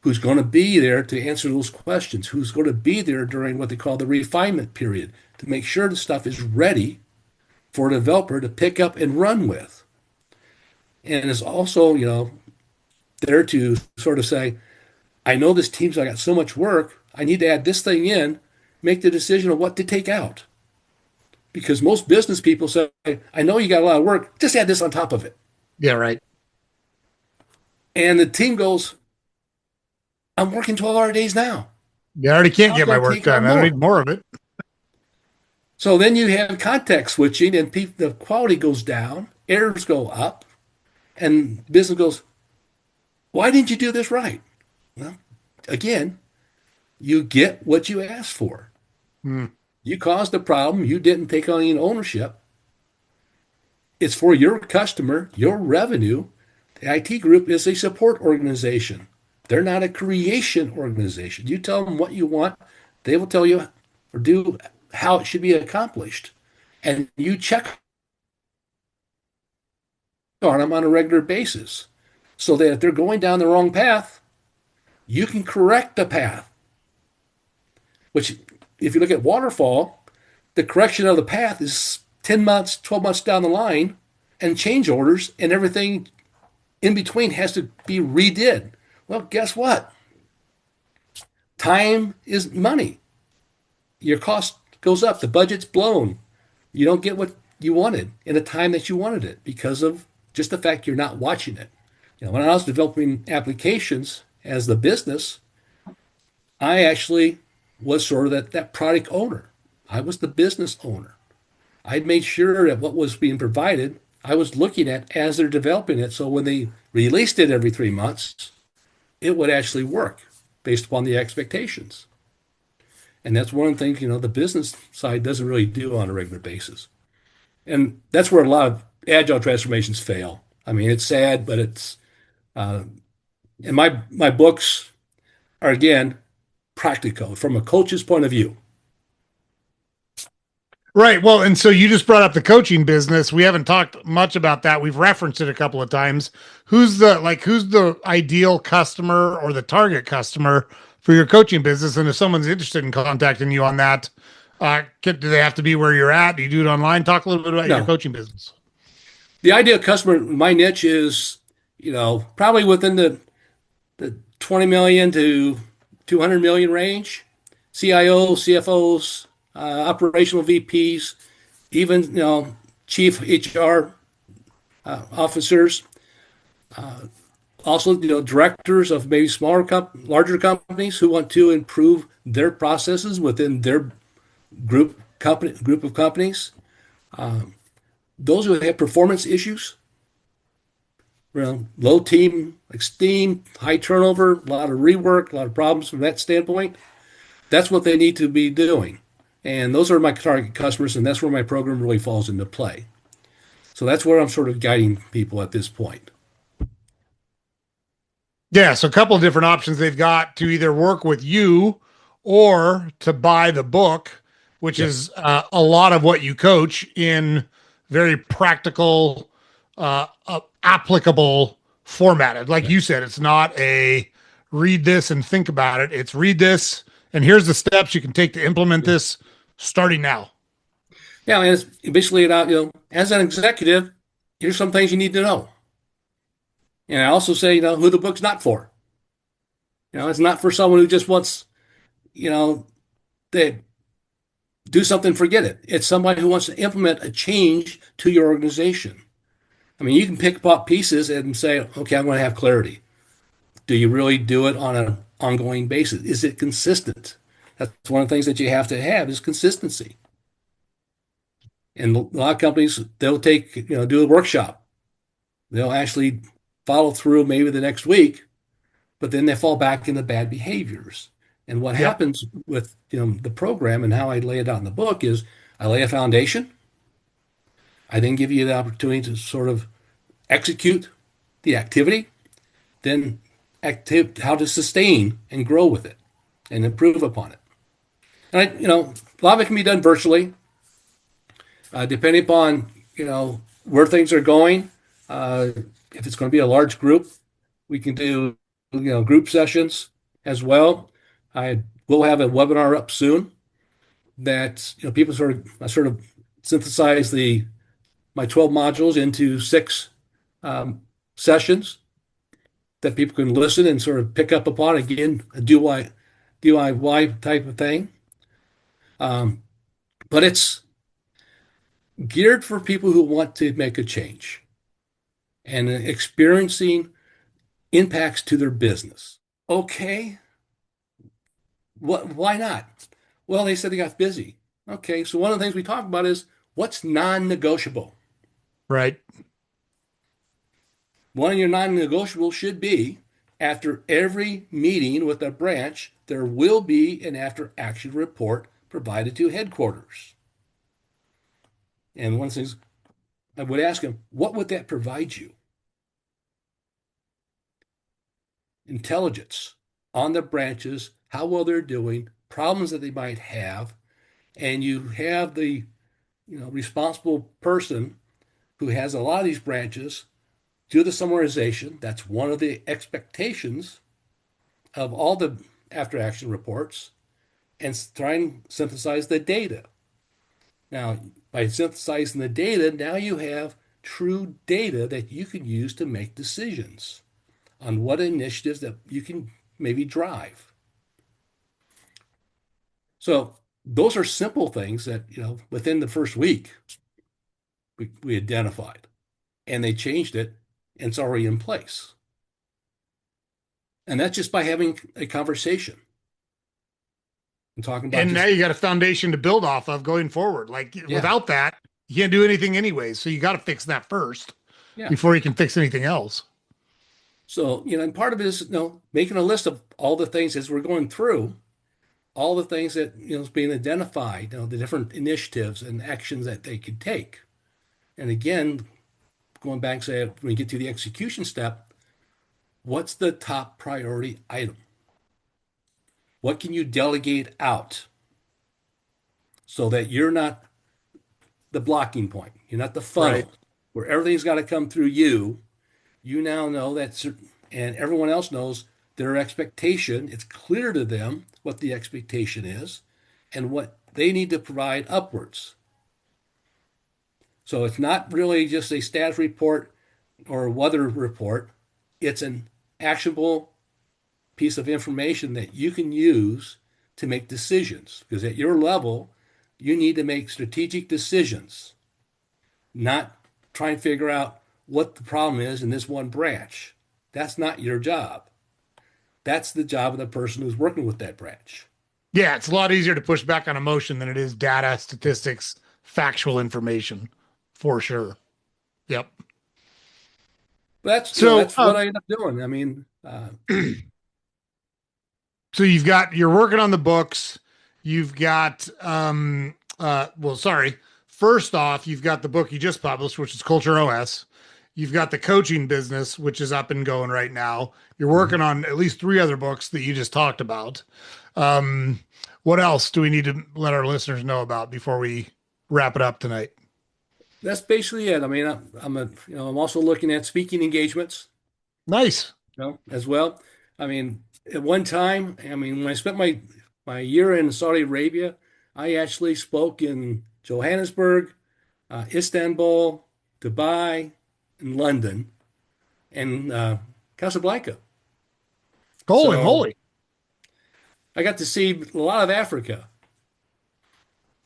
who's going to be there to answer those questions, who's going to be there during what they call the refinement period to make sure the stuff is ready for a developer to pick up and run with. And is also, there to sort of say, I know this team's got so much work, I need to add this thing in, make the decision of what to take out. Because most business people say, I know you got a lot of work, just add this on top of it. Yeah, right. And the team goes, I'm working 12-hour days now. You already can't I'm get my gonna work take on done. I don't more. need more of it. So then you have context switching and the quality goes down, errors go up, and business goes, why didn't you do this right? Well, again, you get what you asked for. Hmm. You caused the problem. You didn't take on any ownership. It's for your customer, your revenue. The IT group is a support organization. They're not a creation organization. You tell them what you want, they will tell you or do how it should be accomplished. And you check on them on a regular basis so that if they're going down the wrong path, you can correct the path. Which, if you look at waterfall, the correction of the path is 10 months, 12 months down the line, and change orders and everything in between has to be redid. Well, guess what? Time is money. your cost goes up. The budget's blown. You don't get what you wanted in the time that you wanted it because of just the fact you're not watching it. When I was developing applications as the business, I actually was sort of that product owner. I was the business owner. I made sure that what was being provided, I was looking at as they're developing it. So when they released it every 3 months, it would actually work based upon the expectations. And that's one of the things, the business side doesn't really do on a regular basis. And that's where a lot of agile transformations fail. I mean, it's sad, but uh, and my books are again practical from a coach's point of view. Right. Well, and so you just brought up the coaching business. We haven't talked much about that. We've referenced it a couple of times. Who's the ideal customer or the target customer for your coaching business? And if someone's interested in contacting you on that, do they have to be where you're at? Do you do it online? Talk a little bit about your No, coaching business. the ideal customer, my niche is, probably within the 20 million to 200 million range. CIOs, CFOs, operational VPs, even, chief HR officers, also, directors of maybe larger companies who want to improve their processes within their group of companies. Those who have performance issues, low team esteem, high turnover, a lot of rework, a lot of problems from that standpoint. That's what they need to be doing. And those are my target customers, and that's where my program really falls into play. So that's where I'm sort of guiding people at this point. Yeah, so a couple of different options they've got to either work with you or to buy the book, which Yep. is a lot of what you coach in very practical, applicable formatted. Like Right. you said, it's not a read this and think about it. It's read this and here's the steps you can take to implement Yeah. this starting now. Yeah, and it's basically about, as an executive, here's some things you need to know. And I also say, who the book's not for. It's not for someone who just wants, they do something, forget it. It's somebody who wants to implement a change to your organization. I mean, you can pick up pieces and say, okay, I'm going to have clarity. Do you really do it on an ongoing basis? Is it consistent? That's one of the things that you have to have is consistency. And a lot of companies, they'll take, do a workshop. They'll actually follow through maybe the next week, but then they fall back into bad behaviors. And what Yep. happens with, the program and how I lay it out in the book is I lay a foundation. I then give you the opportunity to sort of execute the activity, then how to sustain and grow with it and improve upon it. And a lot of it can be done virtually, depending upon, where things are going. Uh, if it's going to be a large group, we can do, group sessions as well. I will have a webinar up soon that, people I sort of synthesize my 12 modules into 6 um, sessions that people can listen and sort of pick up upon again, a DIY type of thing. Um, but it's geared for people who want to make a change and experiencing impacts to their business. Okay, why not? Well, they said they got busy. Okay, so one of the things we talk about is what's non-negotiable. Right. One of your non-negotiables should be after every meeting with a branch, there will be an after action report provided to headquarters. And one of the things I would ask them, what would that provide you? Intelligence on the branches, how well they're doing, problems that they might have, and you have the responsible person who has a lot of these branches do the summarization. That's one of the expectations of all the after action reports and try and synthesize the data. Now, by synthesizing the data, now you have true data that you can use to make decisions on what initiatives that you can maybe drive. So Those are simple things that, within the first week we identified and they changed it and it's already in place. And that's just by having a conversation and talking about And now just, you got a foundation to build off of going forward. Like yeah, without that, you can't do anything anyway. So you got to fix that first yeah. before you can fix anything else. So, and part of it is, making a list of all the things as we're going through, all the things that, is being identified, the different initiatives and actions that they could take. And again, going back, say, when we get to the execution step, what's the top priority item? What can you delegate out so that you're not the blocking point? You're not the Right. funnel where everything's got to come through you. You now know that, and everyone else knows their expectation. It's clear to them what the expectation is and what they need to provide upwards. So it's not really just a status report or a weather report. It's an actionable piece of information that you can use to make decisions. Because at your level, you need to make strategic decisions, not try and figure out what the problem is in this one branch. That's not your job. That's the job of the person who's working with that branch. Yeah, it's a lot easier to push back on emotion than it is data, statistics, factual information, for sure. Yep. But that's So, that's what I end up doing. I mean, so you're working on the books. You've got, well, sorry. First off, you've got the book you just published, which is Culture OS. You've got the coaching business, which is up and going right now. You're working on at least three other books that you just talked about. Um, what else do we need to let our listeners know about before we wrap it up tonight? that's basically it. I mean, I'm also looking at speaking engagements, Nice. as well. I mean, at one time, I mean, when I spent my year in Saudi Arabia, I actually spoke in Johannesburg, Istanbul, Dubai, and London, and Casablanca. Holy So moly. I got to see a lot of Africa,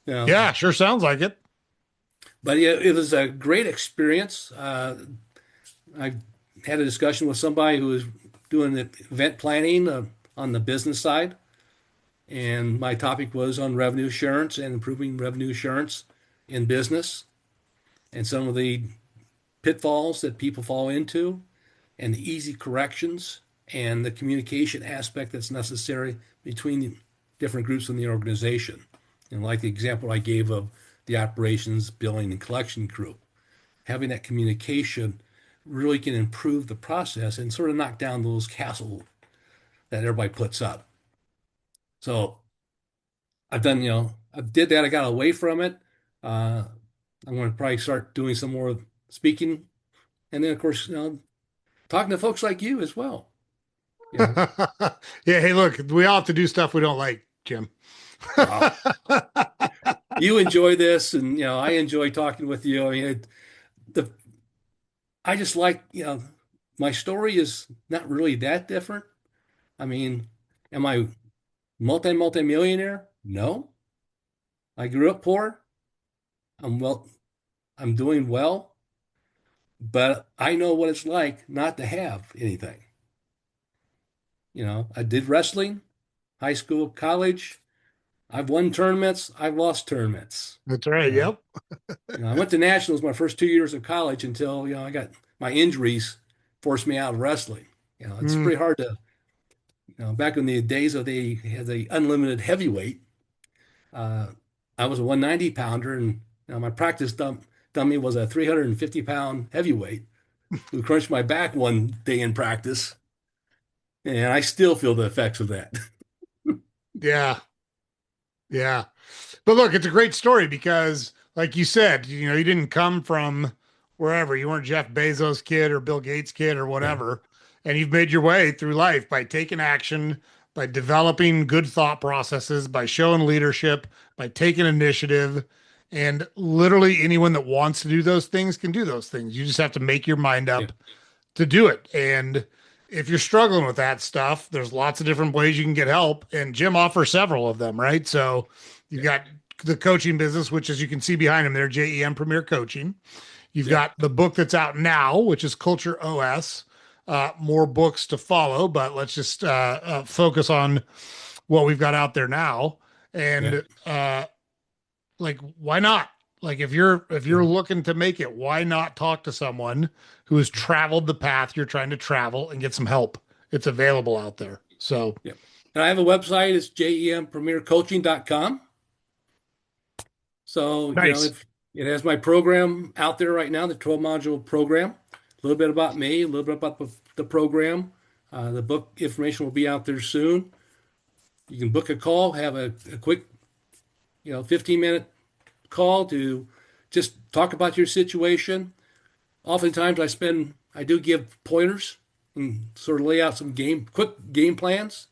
you know. Yeah, sure sounds like it. But yeah, it was a great experience. I had a discussion with somebody who was doing the event planning on the business side, and my topic was on revenue assurance and improving revenue assurance in business and some of the pitfalls that people fall into and the easy corrections and the communication aspect that's necessary between the different groups in the organization. And like the example I gave of the operations, billing, and collection group, having that communication really can improve the process and sort of knock down those castles that everybody puts up. So I've done, I did that. I got away from it. Uh, I'm going to probably start doing some more speaking, and then of course, talking to folks like you as well. You know, Yeah, hey, look, we all have to do stuff we don't like, Jim. well, you enjoy this, and I enjoy talking with you. I mean, the I just like, my story is not really that different. I mean, am I multi-millionaire? No. I grew up poor. I'm well, I'm doing well, but I know what it's like not to have anything. I did wrestling, high school, college. I've won tournaments. I've lost tournaments. That's right. You know, Yep. I went to nationals my first 2 years of college until, I got my injuries forced me out of wrestling. It's Mm. pretty hard to, back in the days of they had the unlimited heavyweight. Uh, I was a 190 pounder, and my practice dummy was a 350-pound heavyweight who crunched my back one day in practice, and I still feel the effects of that. Yeah. Yeah. But look, it's a great story because, like you said, you didn't come from wherever. You weren't Jeff Bezos' kid or Bill Gates' kid or Yeah, whatever. And you've made your way through life by taking action, by developing good thought processes, by showing leadership, by taking initiative. And literally anyone that wants to do those things can do those things. You just have to make your mind yeah, up to do it. And if you're struggling with that stuff, there's lots of different ways you can get help. And Jim offers several of them, right? So you've Yeah. got the coaching business, which, as you can see behind him there, JEM Premier Coaching. You've Yeah. got the book that's out now, which is Culture OS. More books to follow, but let's just focus on what we've got out there now. Yeah. And like, why not? Like, if you're Yeah. looking to make it, why not talk to someone who has traveled the path you're trying to travel and get some help? It's available out there. So Yeah. And I have a website. It's jempremiercoaching.com. So, nice. if it has my program out there right now, the 12 module program, a little bit about me, a little bit about the program. The book information will be out there soon. You can book a call, have a quick, 15-minute call to just talk about your situation. Oftentimes I do give pointers and sort of lay out some quick game plans.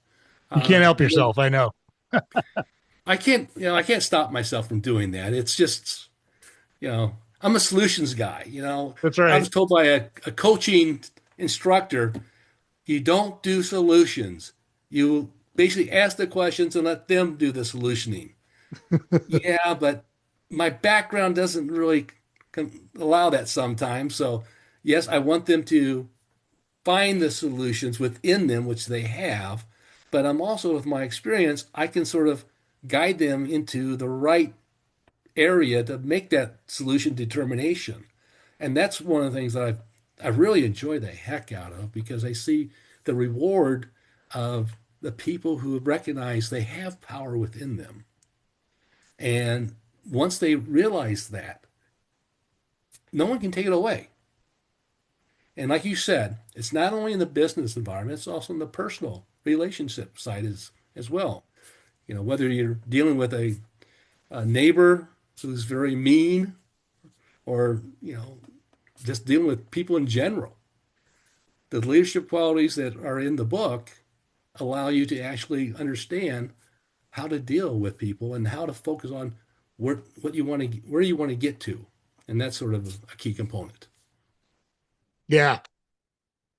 You can't help And then yourself. I know. I can't stop myself from doing that. It's just, I'm a solutions guy. That's I was right. told by a coaching instructor, you don't do solutions. You basically ask the questions and let them do the solutioning. Yeah, but my background doesn't really allow that sometimes. So, yes, I want them to find the solutions within them, which they have. But I'm also, with my experience, I can sort of guide them into the right area to make that solution determination. And that's one of the things that I really enjoy the heck out of, because I see the reward of the people who recognize they have power within them. And once they realize that, no one can take it away. And like you said, it's not only in the business environment, it's also in the personal relationship side as well. Whether you're dealing with a neighbor who's very mean, or, just dealing with people in general. The leadership qualities that are in the book allow you to actually understand how to deal with people and how to focus on where you want to get to. And that's sort of a key component. Yeah.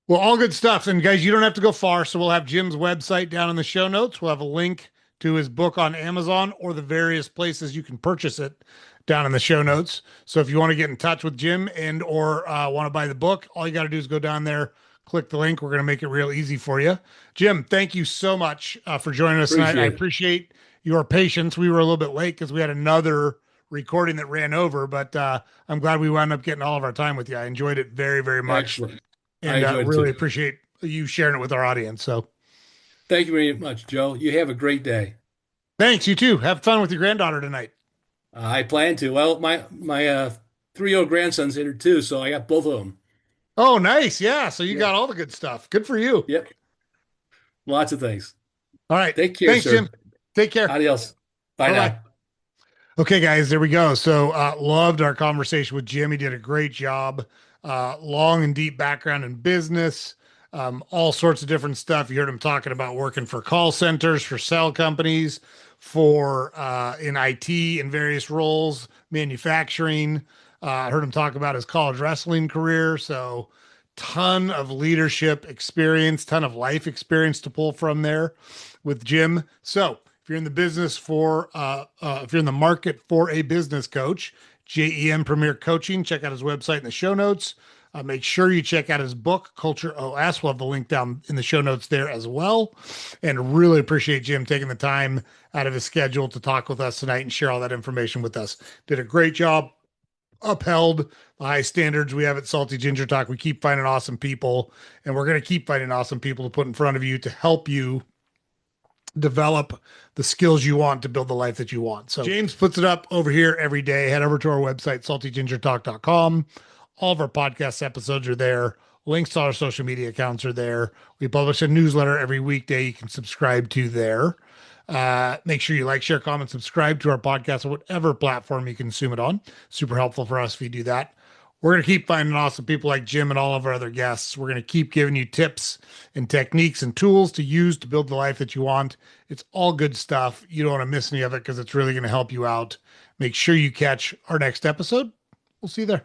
Well, all good stuff. And guys, you don't have to go far. So we'll have Jim's website down in the show notes. We'll have a link to his book on Amazon or the various places you can purchase it down in the show notes. So if you want to get in touch with Jim and or want to buy the book, all you got to do is go down there, click the link. We're going to make it real easy for you. Jim, thank you so much for joining us tonight. I Appreciate it. appreciate your patience. We were a little bit late because we had another recording that ran over, but I'm glad we wound up getting all of our time with you. I enjoyed it very, very much Excellent. I and enjoyed it really too. appreciate you sharing it with our audience. So Thank you very much, Joe. You have a great day. thanks. You too. Have fun with your granddaughter tonight. I plan to. Well, my 3-year-old grandson's here too, so I got both of them. Oh, nice. Yeah. So you Yeah. got all the good stuff. Good for you. Yep. Lots of things. All right. Take care, Thanks, sir. Jim. Take care. Adios. Bye Bye bye. now. Okay, guys, there we go. So, loved our conversation with Jim. He did a great job. Long and deep background in business, all sorts of different stuff. You heard him talking about working for call centers, for cell companies, for in IT in various roles, manufacturing. I heard him talk about his college wrestling career. So, ton of leadership experience, ton of life experience to pull from there with Jim. So, if you're in the business for, if you're in the market for a business coach, JEM Premier Coaching, check out his website in the show notes. Make sure you check out his book, Culture OS. We'll have the link down in the show notes there as well. And really appreciate Jim taking the time out of his schedule to talk with us tonight and share all that information with us. Did a great job, upheld the high standards we have at Salty Ginger Talk. We keep finding awesome people, and we're going to keep finding awesome people to put in front of you to help you develop the skills you want to build the life that you want. So James puts it up over here every day. Head over to our website, saltygingertalk.com. All of our podcast episodes are there. Links to our social media accounts are there. We publish a newsletter every weekday you can subscribe to there. Make sure you like, share, comment, subscribe to our podcast on whatever platform you consume it on. Super helpful for us if you do that. We're going to keep finding awesome people like Jim and all of our other guests. We're going to keep giving you tips and techniques and tools to use to build the life that you want. It's all good stuff. You don't want to miss any of it because it's really going to help you out. Make sure you catch our next episode. We'll see you there.